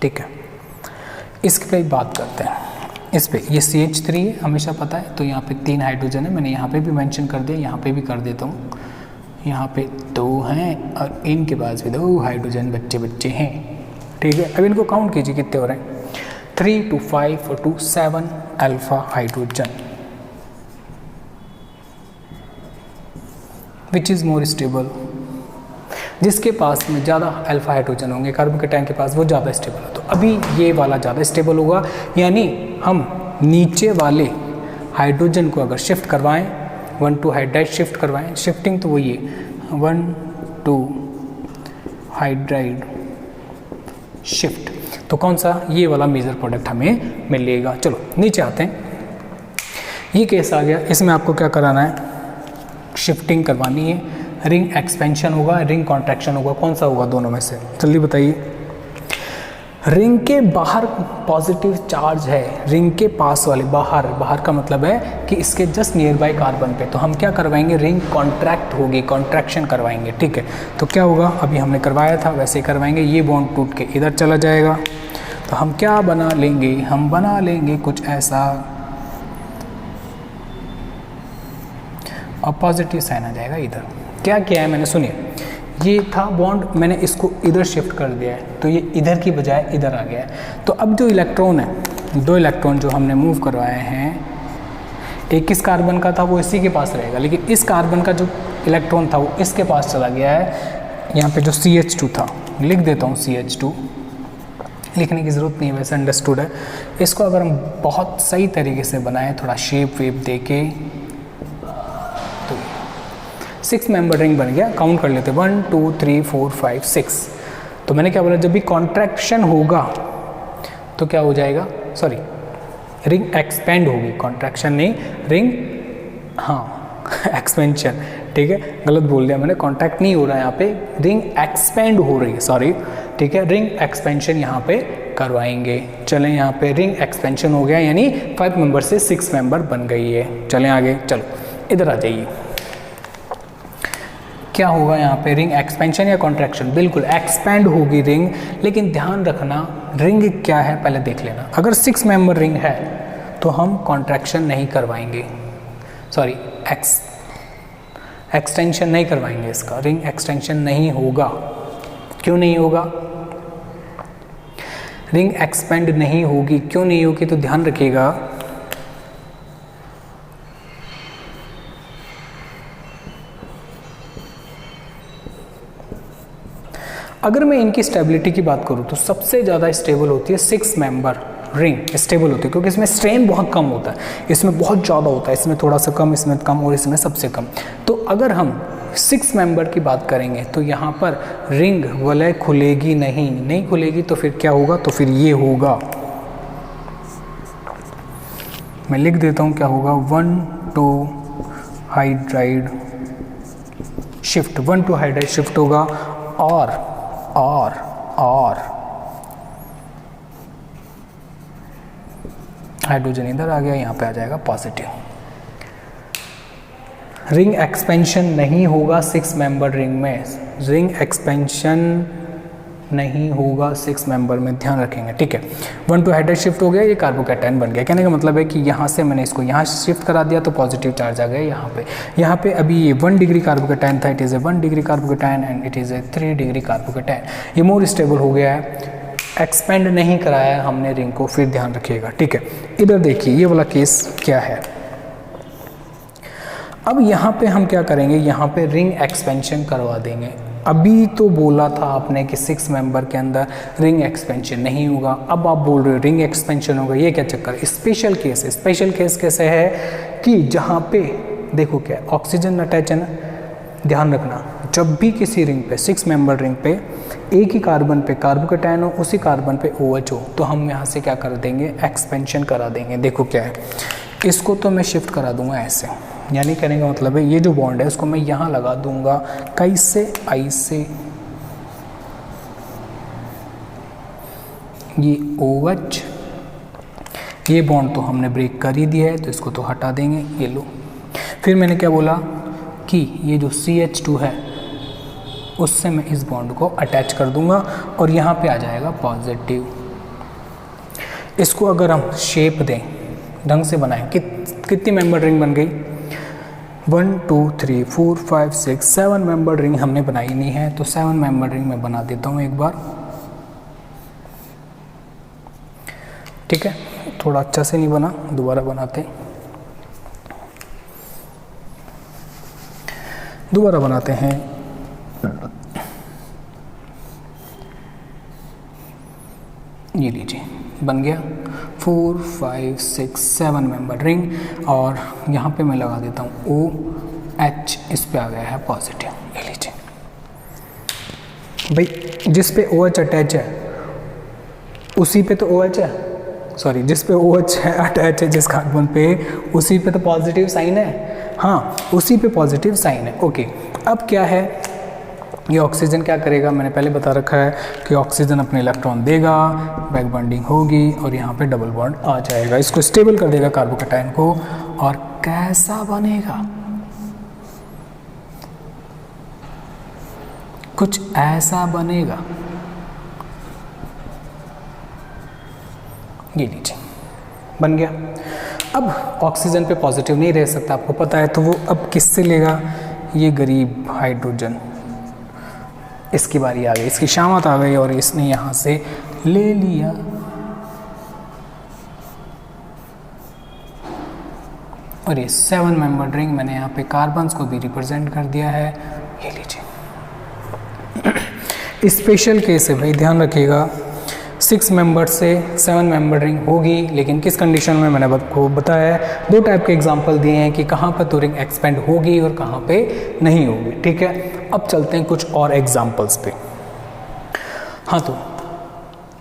ठीक है, इसके पे बात करते हैं। इस पे ये CH3 है, हमेशा पता है, तो यहाँ पे 3 हाइड्रोजन है, मैंने यहाँ पे भी मेंशन कर दिया, यहाँ पे भी कर देता हूँ। यहाँ पे 2 हैं और इनके पास भी 2 हाइड्रोजन बच्चे हैं। ठीक है, अब इनको काउंट कीजिए कितने हो रहे हैं, 3 2 5 4 2 7 alpha hydrogen. Which is more stable, जिसके पास में ज़्यादा अल्फा हाइड्रोजन होंगे कार्बोकैटायन के पास, वो ज़्यादा स्टेबल है। तो तो अभी ये वाला ज़्यादा स्टेबल होगा, यानी हम नीचे वाले हाइड्रोजन को अगर शिफ्ट करवाएं 1,2 हाइड्राइड शिफ्ट करवाएं, शिफ्टिंग तो वही है 1,2 हाइड्राइड शिफ्ट, तो कौन सा, ये वाला मेजर प्रोडक्ट हमें मिलेगा। चलो नीचे आते हैं, ये केस आ गया, इसमें आपको क्या कराना है, शिफ्टिंग करवानी है, रिंग एक्सपेंशन होगा, रिंग कॉन्ट्रैक्शन होगा, कौन सा होगा दोनों में से, जल्दी बताइए। रिंग के बाहर पॉजिटिव चार्ज है, रिंग के पास वाले बाहर, बाहर का मतलब है कि इसके जस्ट नियर बाय कार्बन पे, तो हम क्या करवाएंगे, रिंग कॉन्ट्रैक्ट होगी, कॉन्ट्रैक्शन करवाएंगे, ठीक है। तो क्या होगा, अभी हमने करवाया था वैसे ही करवाएंगे, ये बॉन्ड टूट के इधर चला जाएगा, तो हम क्या बना लेंगे, हम बना लेंगे कुछ ऐसा, और पॉजिटिव साइन आ जाएगा इधर। क्या किया है मैंने, सुनिए, ये था बॉन्ड, मैंने इसको इधर शिफ्ट कर दिया है, तो ये इधर की बजाय इधर आ गया है। तो अब जो इलेक्ट्रॉन है, 2 इलेक्ट्रॉन जो हमने मूव करवाए हैं, एक इस कार्बन का था वो इसी के पास रहेगा, लेकिन इस कार्बन का जो इलेक्ट्रॉन था वो इसके पास चला गया है। यहाँ पे जो CH2 था, लिख देता हूँ CH2, लिखने की ज़रूरत नहीं है वैसे, अंडरस्टूड है। इसको अगर हम बहुत सही तरीके से बनाएं, थोड़ा शेप वेप दे के, तो 6 मेंबर रिंग बन गया। काउंट कर लेते, 1 2 3 4 5 6। तो मैंने क्या बोला, जब भी कॉन्ट्रैक्शन होगा तो क्या हो जाएगा, सॉरी रिंग एक्सपेंड होगी, कॉन्ट्रैक्शन नहीं, रिंग, हाँ एक्सपेंशन, ठीक है, गलत बोल दिया मैंने, कॉन्ट्रैक्ट नहीं हो रहा है यहाँ पे, रिंग एक्सपेंड हो रही है, सॉरी, ठीक है, रिंग एक्सपेंशन यहाँ पे करवाएंगे। चलें, यहाँ पे रिंग एक्सपेंशन हो गया, यानी 5 मेंबर से 6 मेंबर बन गई है। चलें आगे, चलो इधर आ जाइए, क्या होगा यहाँ पे, रिंग एक्सपेंशन या कॉन्ट्रैक्शन, बिल्कुल एक्सपेंड होगी रिंग, लेकिन ध्यान रखना रिंग क्या है पहले देख लेना। अगर 6 मेंबर रिंग है तो हम कॉन्ट्रैक्शन नहीं करवाएंगे, सॉरी एक्सटेंशन नहीं करवाएंगे, इसका रिंग एक्सटेंशन नहीं होगा। क्यों नहीं होगा, रिंग एक्सपेंड नहीं होगी, क्यों नहीं होगी, तो ध्यान रखिएगा, अगर मैं इनकी स्टेबिलिटी की बात करूं तो सबसे ज़्यादा स्टेबल होती है 6 मेंबर रिंग, स्टेबल होती है, क्योंकि इसमें स्ट्रेन बहुत कम होता है, इसमें बहुत ज़्यादा होता है, इसमें थोड़ा सा कम, इसमें कम, और इसमें सबसे कम। तो अगर हम 6 मेंबर की बात करेंगे तो यहाँ पर रिंग वलय खुलेगी नहीं, नहीं खुलेगी, तो फिर क्या होगा, तो फिर ये होगा, मैं लिख देता हूँ क्या होगा, 1,2 हाइड्राइड शिफ्ट, 1,2 हाइड्राइड शिफ्ट होगा, और हाइड्रोजन इधर आ गया, यहाँ पे आ जाएगा पॉजिटिव। रिंग एक्सपेंशन नहीं होगा 6 मेंबर रिंग में, रिंग एक्सपेंशन नहीं होगा 6 मेंबर में, ध्यान रखेंगे, ठीक है। 1,2 हाइड्राइड शिफ्ट हो गया, ये कार्बोकैटायन बन गया। कहने का मतलब है कि यहाँ से मैंने इसको यहाँ शिफ्ट करा दिया तो पॉजिटिव चार्ज आ गया यहाँ पे अभी ये 1 डिग्री कार्बोकैटायन था, it is A 1 degree carbocation and it is A 3 degree carbocation, ये मोर स्टेबल हो गया है, एक्सपेंड नहीं कराया हमने रिंग को, फिर ध्यान रखिएगा, ठीक है। इधर देखिए ये वाला केस क्या है, अब यहाँ पे हम क्या करेंगे, यहाँ पे रिंग एक्सपेंशन करवा देंगे। अभी तो बोला था आपने कि 6 मेंबर के अंदर रिंग एक्सपेंशन नहीं होगा, अब आप बोल रहे हो रिंग एक्सपेंशन होगा, ये क्या चक्कर, स्पेशल केस है। स्पेशल केस कैसे है कि जहाँ पे देखो क्या ऑक्सीजन अटैच है ना, ध्यान रखना, जब भी किसी रिंग पे 6 मेंबर रिंग पे एक ही कार्बन पे कार्बोकैटायन हो, उसी कार्बन पे OH हो, तो हम यहाँ से क्या कर देंगे, एक्सपेंशन करा देंगे। देखो क्या है, इसको तो मैं शिफ्ट करा दूंगा ऐसे, यानी कहने का मतलब है ये जो बॉन्ड है उसको मैं यहाँ लगा दूंगा, कैसे, ऐसे, ये OH, ये बॉन्ड तो हमने ब्रेक कर ही दिया है तो इसको तो हटा देंगे, ये लो। फिर मैंने क्या बोला कि ये जो CH2 है उससे मैं इस बॉन्ड को अटैच कर दूंगा और यहाँ पे आ जाएगा पॉजिटिव। इसको अगर हम शेप दें, ढंग से बनाएं, कितनी मेंबर रिंग बन गई, 1 2 3 4 5 6 7 मेंबर रिंग हमने बनाई नहीं है, तो 7 मेंबर रिंग मैं बना देता हूँ एक बार, ठीक है। थोड़ा अच्छा से नहीं बना, दोबारा बनाते हैं। ये लीजिए बन गया 4 5 6 7 मेंबर रिंग, और यहाँ पे मैं लगा देता हूँ OH, इस पे आ गया है पॉजिटिव। ये लीजिए भाई, जिस पे OH अटैच है उसी पे तो OH है, सॉरी जिस पे OH है अटैच है जिस कार्बन पे, उसी पे तो पॉजिटिव साइन है। हाँ, उसी पे पॉजिटिव साइन है। ओके, अब क्या है, ये ऑक्सीजन क्या करेगा, मैंने पहले बता रखा है कि ऑक्सीजन अपने इलेक्ट्रॉन देगा, बैक बॉन्डिंग होगी और यहाँ पे डबल बॉन्ड आ जाएगा, इसको स्टेबल कर देगा कार्बोकैटायन को, और कैसा बनेगा, कुछ ऐसा बनेगा। ये लीजिए बन गया। अब ऑक्सीजन पे पॉजिटिव नहीं रह सकता, आपको पता है, तो वो अब किससे लेगा, ये गरीब हाइड्रोजन, इसकी बारी आ गई, इसकी शामत आ गई और इसने यहाँ से ले लिया। और ये 7 मेंबर रिंग, मैंने यहाँ पे कार्बन्स को भी रिप्रेजेंट कर दिया है। ये लीजिए स्पेशल केस है भाई, ध्यान रखिएगा, 6 मेंबर से 7 मेंबर रिंग होगी, लेकिन किस कंडीशन में, मैंने आपको बताया है, 2 टाइप के एग्जांपल दिए हैं कि कहाँ पर तो रिंग एक्सपेंड होगी और कहाँ पे नहीं होगी। ठीक है, अब चलते हैं कुछ और एग्जांपल्स पे। हाँ, तो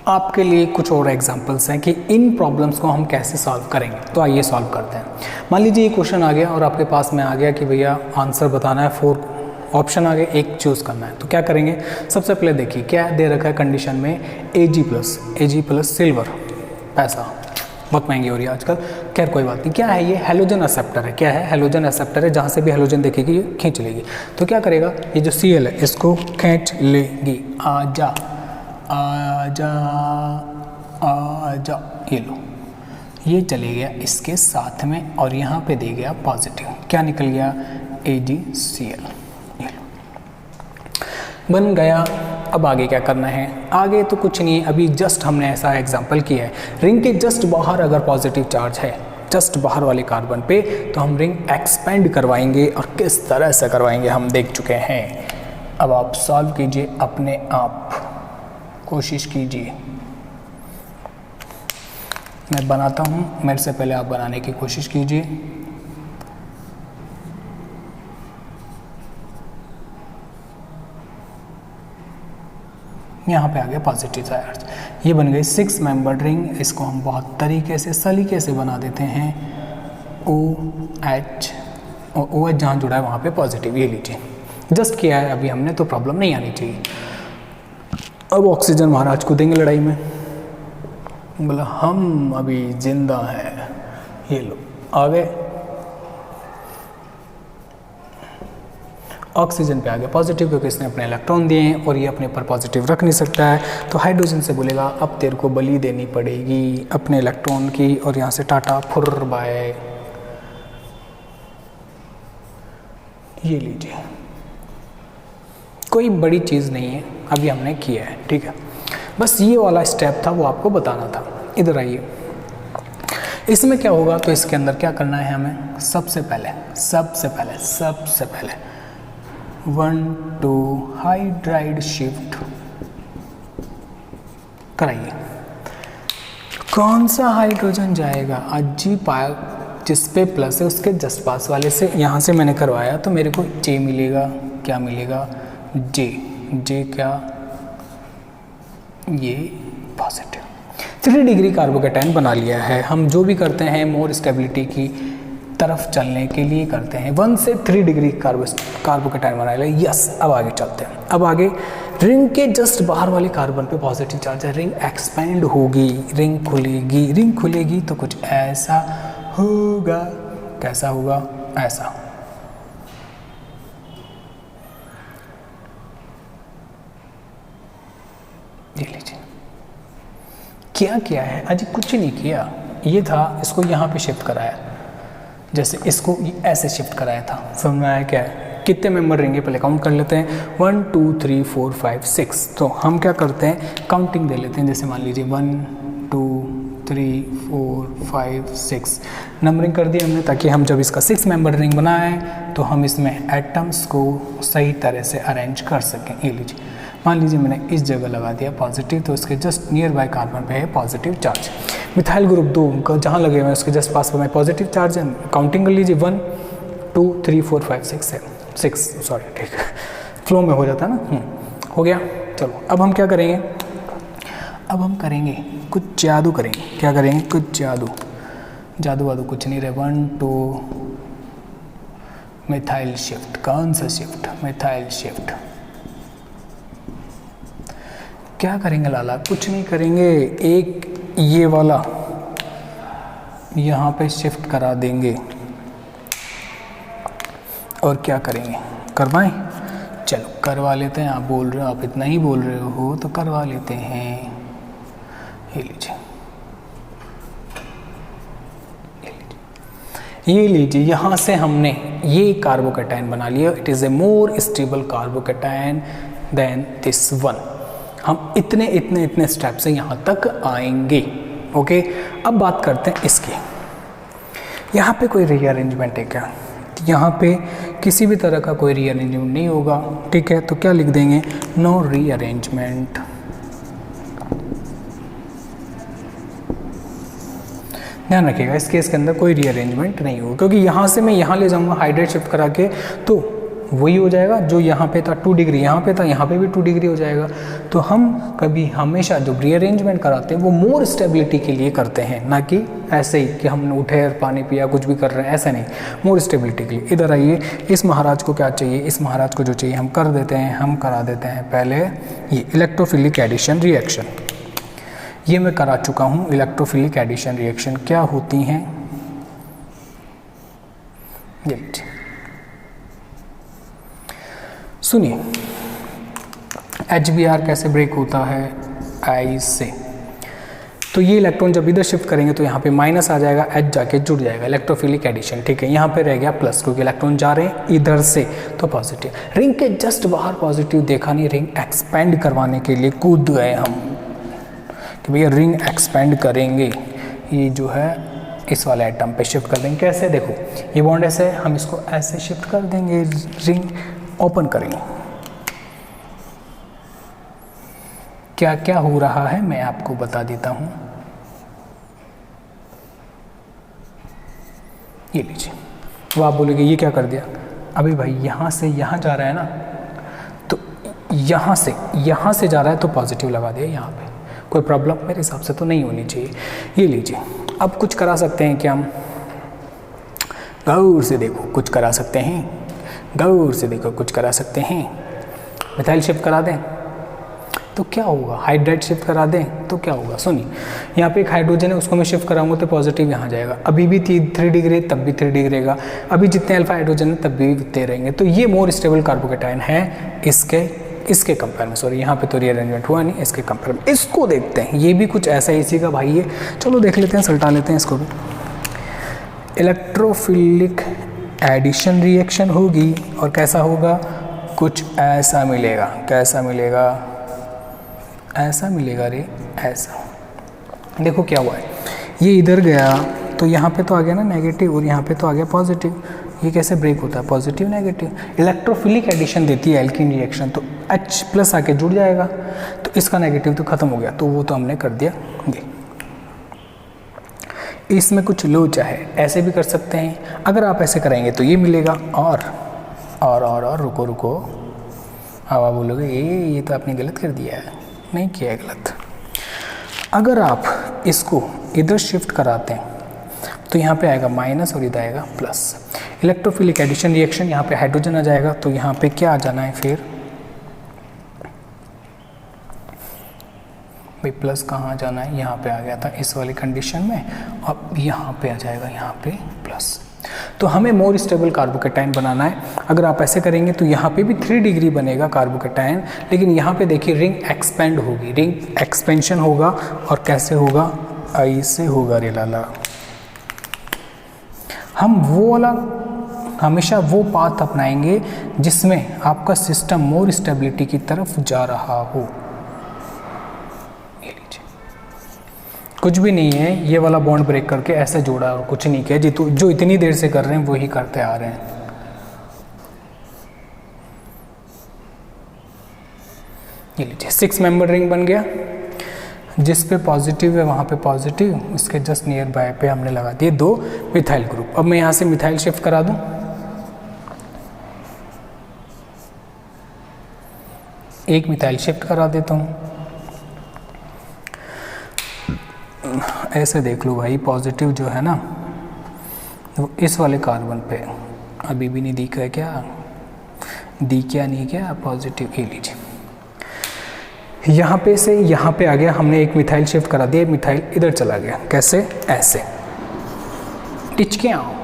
आपके लिए कुछ और एग्जांपल्स हैं कि इन प्रॉब्लम्स को हम कैसे सॉल्व करेंगे, तो आइए सॉल्व करते हैं। मान लीजिए ये क्वेश्चन आ गया और आपके पास में आ गया कि भैया आंसर बताना है, 4 ऑप्शन आगे, एक चूज़ करना है, तो क्या करेंगे, सबसे पहले देखिए क्या दे रखा है कंडीशन में, Ag प्लस सिल्वर, पैसा बहुत महंगी हो रही है आजकल, खैर कोई बात नहीं। क्या है ये, हेलोजन एक्सेप्टर है, क्या है, हेलोजन एक्सेप्टर है, जहाँ से भी हेलोजन देखेगी ये खींच लेगी। तो क्या करेगा, ये जो Cl है इसको खींच लेगी, आजा आजा आजा, ये लो, ये चले गया इसके साथ में और यहाँ पे दे गया पॉजिटिव, क्या निकल गया, AgCl, बन गया। अब आगे क्या करना है, आगे तो कुछ नहीं है, अभी जस्ट हमने ऐसा एग्जांपल किया है, रिंग के जस्ट बाहर अगर पॉजिटिव चार्ज है, जस्ट बाहर वाले कार्बन पे, तो हम रिंग एक्सपेंड करवाएंगे, और किस तरह से करवाएंगे हम देख चुके हैं। अब आप सॉल्व कीजिए अपने आप, कोशिश कीजिए, मैं बनाता हूँ, मेरे से पहले आप बनाने की कोशिश कीजिए। यहाँ पे आ गया पॉजिटिव चार्ज, ये बन गई 6 मेंबर रिंग। इसको हम बहुत तरीके से सलीके से बना देते हैं, OH, और OH जहाँ जुड़ा है वहाँ पे पॉजिटिव, ये लीजिए, जस्ट किया है अभी हमने, तो प्रॉब्लम नहीं आनी चाहिए। अब ऑक्सीजन महाराज को देंगे लड़ाई में, बोला हम अभी जिंदा हैं, ये लो आ गए, ऑक्सीजन पे आ गया पॉजिटिव, क्योंकि इसने अपने इलेक्ट्रॉन दिए हैं और ये अपने पर पॉजिटिव रख नहीं सकता है, तो हाइड्रोजन से बोलेगा अब तेरे को बलि देनी पड़ेगी अपने इलेक्ट्रॉन की, और यहाँ से टाटा फुर बाय। ये लीजिए, कोई बड़ी चीज़ नहीं है, अभी हमने किया है, ठीक है, बस ये वाला स्टेप था वो आपको बताना था। इधर आइए, इसमें क्या होगा, तो इसके अंदर क्या करना है हमें, सबसे पहले 1 2 हाइड्राइड शिफ्ट कराइए। कौन सा हाइड्रोजन जाएगा, अजी पाया जिस पे प्लस है उसके जस्ट पास वाले से, यहाँ से मैंने करवाया तो मेरे को J मिलेगा, क्या मिलेगा, J क्या, ये पॉजिटिव। 3 डिग्री कार्बोकैटायन बना लिया है। हम जो भी करते हैं मोर स्टेबिलिटी की तरफ चलने के लिए करते हैं, 1 से 3 डिग्री कार्बोकैटायन बना लिया। यस, अब आगे चलते हैं। अब आगे रिंग के जस्ट बाहर वाले कार्बन पे पॉजिटिव चार्ज है, रिंग एक्सपेंड होगी, रिंग खुलेगी तो कुछ ऐसा होगा। कैसा होगा, ऐसा। ये लीजिए, क्या किया है, अजी कुछ नहीं किया, ये था, इसको यहाँ पे शिफ्ट कराया, जैसे इसको ऐसे शिफ्ट कराया था, समझ में आया क्या है। कितने मेंबर रहेंगे पहले काउंट कर लेते हैं, 1 2 3 4 5 6। तो हम क्या करते हैं, काउंटिंग दे लेते हैं, जैसे मान लीजिए 1 2 3 4 5 6 नंबरिंग कर दिया हमने, ताकि हम जब इसका 6 मेंबर रिंग बनाएं तो हम इसमें एटम्स को सही तरह से अरेंज कर सकें। ये लीजिए मान लीजिए मैंने इस जगह लगा दिया पॉजिटिव, तो उसके जस्ट नियर बाय कार्बन पे है पॉजिटिव चार्ज। मिथाइल ग्रुप 2 का जहाँ लगे हुए हैं उसके जस्ट पास में पॉजिटिव चार्ज है। काउंटिंग कर लीजिए 1 2 3 4 5 6 7 6, सॉरी ठीक है, फ्लो में हो जाता है ना। हो गया। चलो अब हम क्या करेंगे, अब हम करेंगे कुछ जादू करेंगे। क्या करेंगे? कुछ जादू। जादू वादू कुछ नहीं रहे। 1 2 मिथाइल शिफ्ट। कौन सा शिफ्ट? Methyl shift. क्या करेंगे लाला? कुछ नहीं करेंगे, एक ये वाला यहाँ पे शिफ्ट करा देंगे। और क्या करेंगे? करवाएं? चलो करवा लेते हैं। आप बोल रहे हो, आप इतना ही बोल रहे हो तो करवा लेते हैं। ये लीजिए, ये लीजिए, यहाँ से हमने ये कार्बोकैटायन बना लिया। It is a more stable carbocation than this one. हम इतने इतने इतने स्टेप से यहाँ तक आएंगे। ओके, अब बात करते हैं इसकी। यहाँ पे कोई रीअरेंजमेंट है क्या? यहाँ पे किसी भी तरह का कोई रीअरेंजमेंट नहीं होगा। ठीक है, तो क्या लिख देंगे? No rearrangement. ध्यान रखिएगा इस केस के अंदर कोई रीअरेंजमेंट नहीं होगा, क्योंकि यहाँ से मैं यहाँ ले जाऊँगा हाइड्रेट शिफ्ट करा के, तो वही हो जाएगा जो यहाँ पे था 2 डिग्री, यहाँ पे था, यहाँ पे भी 2 डिग्री हो जाएगा। तो हम कभी हमेशा जो रीअरेंजमेंट कराते हैं वो मोर स्टेबिलिटी के लिए करते हैं, ना कि ऐसे ही कि हमने उठे पानी पिया कुछ भी कर रहे हैं, ऐसे नहीं, मोर स्टेबिलिटी के लिए। इधर आइए, इस महाराज को क्या चाहिए? इस महाराज को जो चाहिए हम कर देते हैं। हम करा देते हैं पहले ये इलेक्ट्रोफिलिक एडिशन रिएक्शन। ये मैं करा चुका हूँ। इलेक्ट्रोफिलिक एडिशन रिएक्शन क्या होती हैं? ये लीजिए, सुनिए। HBr कैसे ब्रेक होता है? I से। तो ये इलेक्ट्रॉन जब इधर शिफ्ट करेंगे तो यहाँ पे माइनस आ जाएगा, H जाके जुड़ जाएगा, इलेक्ट्रोफिलिक एडिशन। ठीक है, यहाँ पे रह गया प्लस, क्योंकि इलेक्ट्रॉन जा रहे हैं इधर से, तो पॉजिटिव। रिंग के जस्ट बाहर पॉजिटिव देखा नहीं, रिंग एक्सपेंड करवाने के लिए कूद गए हम कि भैया रिंग एक्सपेंड करेंगे। ये जो है इस वाले आइटम पे शिफ्ट कर देंगे। कैसे? देखो, ये बॉन्ड ऐसे है, हम इसको ऐसे शिफ्ट कर देंगे, रिंग ओपन करेंगे। क्या क्या हो रहा है मैं आपको बता देता हूं। ये लीजिए, वो आप बोलोगे ये क्या कर दिया? अभी भाई यहाँ से यहाँ जा रहा है ना, तो यहाँ से जा रहा है तो पॉजिटिव लगा दिया यहाँ पे। कोई प्रॉब्लम मेरे हिसाब से तो नहीं होनी चाहिए। ये लीजिए, अब कुछ करा सकते हैं क्या हम? गौर से देखो, कुछ करा सकते हैं। गौर से देखो, कुछ करा सकते हैं। मिथाइल शिफ्ट करा दें तो क्या होगा? हाइड्राइड शिफ्ट करा दें तो क्या होगा? सुनिए, यहाँ पे एक हाइड्रोजन है, उसको मैं शिफ्ट कराऊंगा तो पॉजिटिव यहाँ जाएगा। अभी भी 3 डिग्री, तब भी 3 डिग्री रहेगा। अभी जितने अल्फा हाइड्रोजन है तब भी इतने रहेंगे। तो ये मोर स्टेबल कार्बोकैटायन है इसके कंपेयर में। सॉरी, यहाँ पे तो रीअरेंजमेंट हुआ नहीं, इसके कंपेयर में। इसको देखते हैं, ये भी कुछ ऐसा इसी का भाई है। चलो देख लेते हैं, सल्टा लेते हैं इसको भी। इलेक्ट्रोफिलिक एडिशन रिएक्शन होगी और कैसा होगा? कुछ ऐसा मिलेगा। कैसा मिलेगा? ऐसा मिलेगा रे, ऐसा। देखो क्या हुआ है, ये इधर गया तो यहाँ पे तो आ गया ना नेगेटिव, और यहाँ पे तो आ गया पॉजिटिव। ये कैसे ब्रेक होता है? Positive negative. इलेक्ट्रोफिलिक एडिशन देती है एल्कीन रिएक्शन, तो H प्लस आके जुड़ जाएगा, तो इसका नेगेटिव तो खत्म हो गया, तो वो तो हमने कर दिया। ये इसमें कुछ लोचा है, ऐसे भी कर सकते हैं। अगर आप ऐसे कराएंगे तो ये मिलेगा। और रुको, अब आप बोलोगे ये तो आपने गलत कर दिया है। नहीं किया है गलत। अगर आप इसको इधर शिफ्ट कराते हैं तो यहाँ पे आएगा माइनस और इधर आएगा प्लस। इलेक्ट्रोफिलिक एडिशन रिएक्शन, यहाँ पे हाइड्रोजन आ जाएगा, तो यहाँ पे क्या आ जाना है फिर? भाई प्लस कहाँ जाना है? यहाँ पे आ गया था इस वाली कंडीशन में, अब यहाँ पे आ जाएगा, यहाँ पे प्लस। तो हमें मोर स्टेबल कार्बोकैटायन बनाना है। अगर आप ऐसे करेंगे तो यहाँ पे भी 3 डिग्री बनेगा कार्बोकैटायन, लेकिन यहाँ पे देखिए रिंग एक्सपेंड होगी, रिंग एक्सपेंशन होगा। और कैसे होगा? ऐसे होगा रे लाला। हम वो वाला हमेशा वो पाथ अपनाएंगे जिसमें आपका सिस्टम मोर स्टेबिलिटी की तरफ जा रहा हो। ये लीजिए, कुछ भी नहीं है, ये वाला बॉन्ड ब्रेक करके ऐसे जोड़ा और कुछ नहीं किया। जो इतनी देर से कर रहे हैं वही करते आ रहे हैं। ये लीजिए 6 मेंबर रिंग बन गया, जिस पे पॉजिटिव है वहाँ पे पॉजिटिव, इसके जस्ट नियर बाय पे हमने लगा दिए 2 मिथाइल ग्रुप। अब मैं यहाँ से मिथाइल शिफ्ट करा दूँ, एक मिथाइल शिफ्ट करा देता हूँ। ऐसे देख लो भाई, पॉजिटिव जो है ना वो इस वाले कार्बन पे अभी भी नहीं दिख रहा है, क्या नहीं क्या पॉजिटिव। ये लीजिए यहाँ पे से यहाँ पे आ गया, हमने एक मिथाइल शिफ्ट करा दिया, मिथाइल इधर चला गया, कैसे ऐसे टिच के आओ,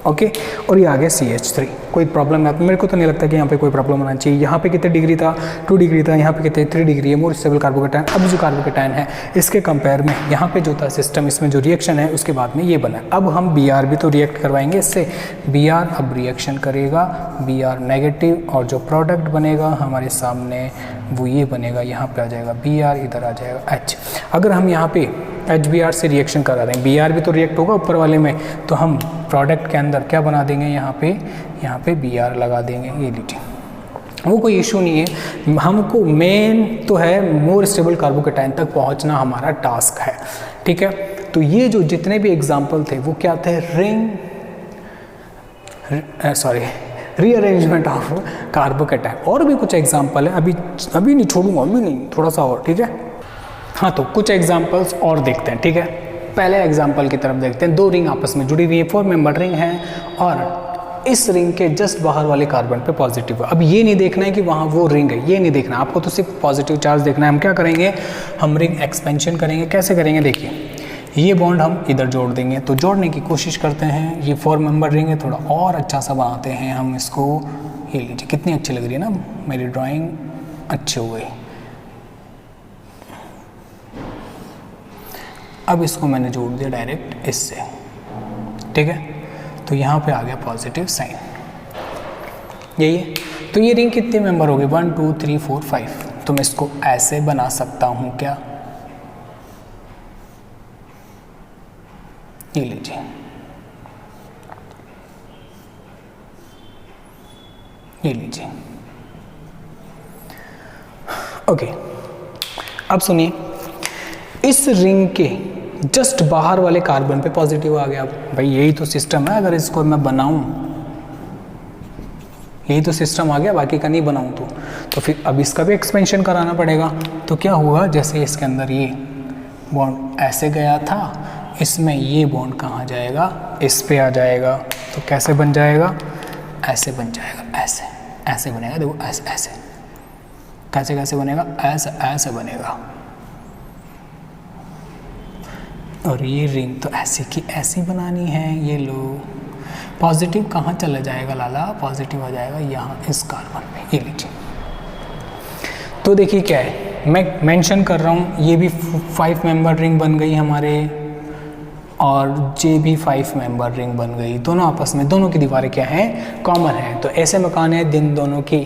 ओके। और ये आ गया CH3, कोई प्रॉब्लम है? मेरे को तो नहीं लगता कि यहाँ पे कोई प्रॉब्लम होना चाहिए। यहाँ पे कितने डिग्री था? 2 डिग्री था, यहाँ पे कितने 3 डिग्री है, मोर स्टेबल कार्बोकेटायन। अब जो कार्बोकेटायन है इसके कंपेयर में यहाँ पे जो था सिस्टम, इसमें जो रिएक्शन है उसके बाद में ये बना। अब हम Br भी तो रिएक्ट करवाएंगे इससे, Br अब रिएक्शन करेगा, Br नेगेटिव, और जो प्रोडक्ट बनेगा हमारे सामने वो ये बनेगा, यहाँ पे आ जाएगा Br, इधर आ जाएगा H। अगर हम यहाँ पे HBr से रिएक्शन करा रहे हैं, Br भी तो रिएक्ट होगा ऊपर वाले में, तो हम प्रोडक्ट के अंदर क्या बना देंगे, यहाँ पे Br लगा देंगे। ये लीजिए, वो कोई इशू नहीं है, हमको मेन तो है मोर स्टेबल कार्बोकेटायन तक पहुँचना हमारा टास्क है, ठीक है। तो ये जो जितने भी एग्जाम्पल थे वो क्या थे, रीअरेंजमेंट ऑफ कार्बोकेटायन। और भी कुछ एग्जाम्पल है, अभी नहीं छोड़ूंगा, अभी नहीं, थोड़ा सा और, ठीक है। हाँ, तो कुछ एग्जाम्पल्स और देखते हैं, ठीक है। पहले एग्जाम्पल की तरफ देखते हैं। 2 रिंग आपस में जुड़ी हुई है, 4 मेंबर रिंग है, और इस रिंग के जस्ट बाहर वाले कार्बन पे पॉजिटिव है। अब ये नहीं देखना है कि वहाँ वो रिंग है, ये नहीं देखना, आपको तो सिर्फ पॉजिटिव चार्ज देखना है। हम क्या करेंगे, हम रिंग एक्सपेंशन करेंगे। कैसे करेंगे, देखिए, ये बॉन्ड हम इधर जोड़ देंगे, तो जोड़ने की कोशिश करते हैं। ये 4 मेंबर रिंग है, थोड़ा और अच्छा सा बनाते हैं हम इसको। ये लीजिए, कितनी अच्छी लग रही है ना, मेरी ड्राइंग अच्छी हो गई। अब इसको मैंने जोड़ दिया डायरेक्ट इससे, ठीक है। तो यहाँ पे आ गया पॉजिटिव साइन, यही है। तो ये रिंग कितने मेंबर हो गए, 1 2 3 4 5। तो मैं इसको ऐसे बना सकता हूँ क्या, ये लीजिए, ये लीजिए, ओके। अब सुनिए, इस रिंग के जस्ट बाहर वाले कार्बन पे पॉजिटिव आ गया। भाई यही तो सिस्टम है, अगर इसको मैं बनाऊं, यही तो सिस्टम आ गया, बाकी का नहीं बनाऊं तो फिर अब इसका भी एक्सपेंशन कराना पड़ेगा। तो क्या हुआ, जैसे इसके अंदर ये बॉन्ड ऐसे गया था, इसमें ये बॉन्ड कहाँ जाएगा, इस पे आ जाएगा। तो कैसे बन जाएगा, ऐसे बन जाएगा, ऐसे बनेगा, देखो ऐसे कैसे बनेगा, ऐसे बनेगा। और ये रिंग तो ऐसी की ऐसी बनानी है। ये लो, पॉजिटिव कहाँ चला जाएगा लाला, पॉजिटिव आ जाएगा यहाँ इस कार्बन पे, ये लीजिए। तो देखिए क्या है, मैं मेंशन कर रहा हूँ, ये भी 5 मेंबर रिंग बन गई हमारे, और जे भी 5 मेंबर रिंग बन गई। दोनों आपस में, दोनों की दीवारें क्या हैं, कॉमन है। तो ऐसे मकान है जिन दोनों की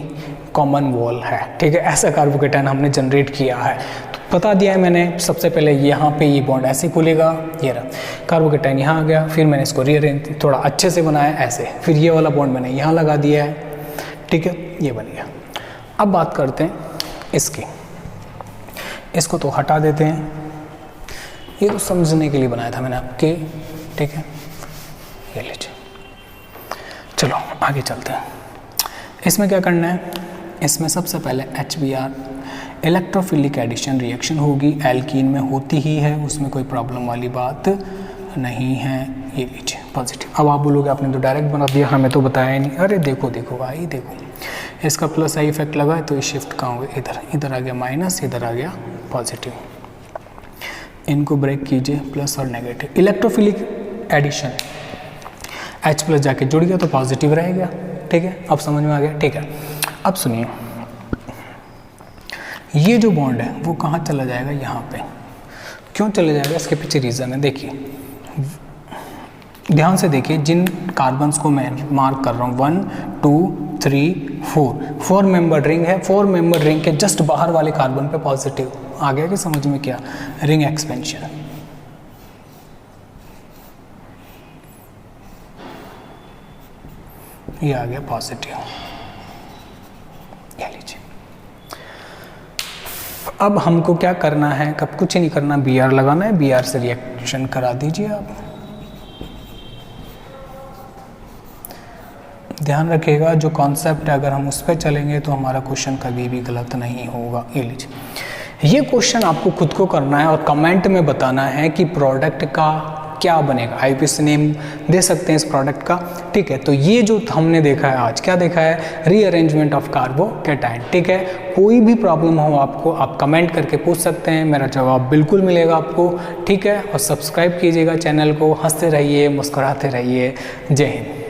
कॉमन वॉल है, ठीक है। ऐसा कार्बोकेटायन हमने जनरेट किया है। तो बता दिया है मैंने, सबसे पहले यहाँ पे ये बॉन्ड ऐसे खुलेगा, ये रहा कार्बोकेटायन यहाँ आ गया, फिर मैंने इसको रीअरेंज थोड़ा अच्छे से बनाया ऐसे, फिर ये वाला बॉन्ड मैंने यहाँ लगा दिया है, ठीक है, ये बन गया। अब बात करते हैं इसकी, इसको तो हटा देते हैं, ये तो समझने के लिए बनाया था मैंने आपके, ठीक है। ये लीजिए, चलो आगे चलते हैं। इसमें क्या करना है, इसमें सबसे पहले HBr इलेक्ट्रोफिलिक एडिशन रिएक्शन होगी, एल्कीन में होती ही है, उसमें कोई प्रॉब्लम वाली बात नहीं है। ये लीजिए पॉजिटिव। अब आप बोलोगे आपने तो डायरेक्ट बना दिया, हमें तो बताया ही नहीं। अरे देखो देखो भाई देखो, इसका प्लस आई इफेक्ट लगा है, तो ये शिफ्ट कहाँ हो गया, इधर आ गया माइनस, इधर आ गया पॉजिटिव। इनको ब्रेक कीजिए, प्लस और negative. Electrophilic addition H plus जाके जुड़ गया तो पॉजिटिव रहेगा, ठीक है। अब समझ में आ गया, ठीक है। अब सुनिए, ये जो बॉन्ड है वो कहाँ चला जाएगा, यहाँ पे। क्यों चले जाएगा, इसके पीछे रीज़न है। देखिए ध्यान से देखिए, जिन कार्बन्स को मैं मार्क कर रहा हूँ 1 2 3 4 मेंबर रिंग है, 4 मेंबर रिंग के जस्ट बाहर वाले कार्बन पे पॉजिटिव आ गया कि समझ में क्या, रिंग एक्सपेंशन। ये आ गया पॉजिटिव, ये लीजिए। अब हमको क्या करना है, कब कुछ नहीं करना, Br लगाना है, Br से रिएक्शन करा दीजिए आप। ध्यान रखिएगा जो कॉन्सेप्ट है अगर हम उस पर चलेंगे तो हमारा क्वेश्चन कभी भी गलत नहीं होगा। ये लीजिए, ये क्वेश्चन आपको खुद को करना है और कमेंट में बताना है कि प्रोडक्ट का क्या बनेगा। आईपीसी नेम दे सकते हैं इस प्रोडक्ट का, ठीक है। तो ये जो हमने देखा है आज, क्या देखा है, रीअरेंजमेंट ऑफ कार्बोकैटायन, ठीक है। कोई भी प्रॉब्लम हो आपको, आप कमेंट करके पूछ सकते हैं, मेरा जवाब बिल्कुल मिलेगा आपको, ठीक है। और सब्सक्राइब कीजिएगा चैनल को, हंसते रहिए, मुस्कुराते रहिए। जय हिंद।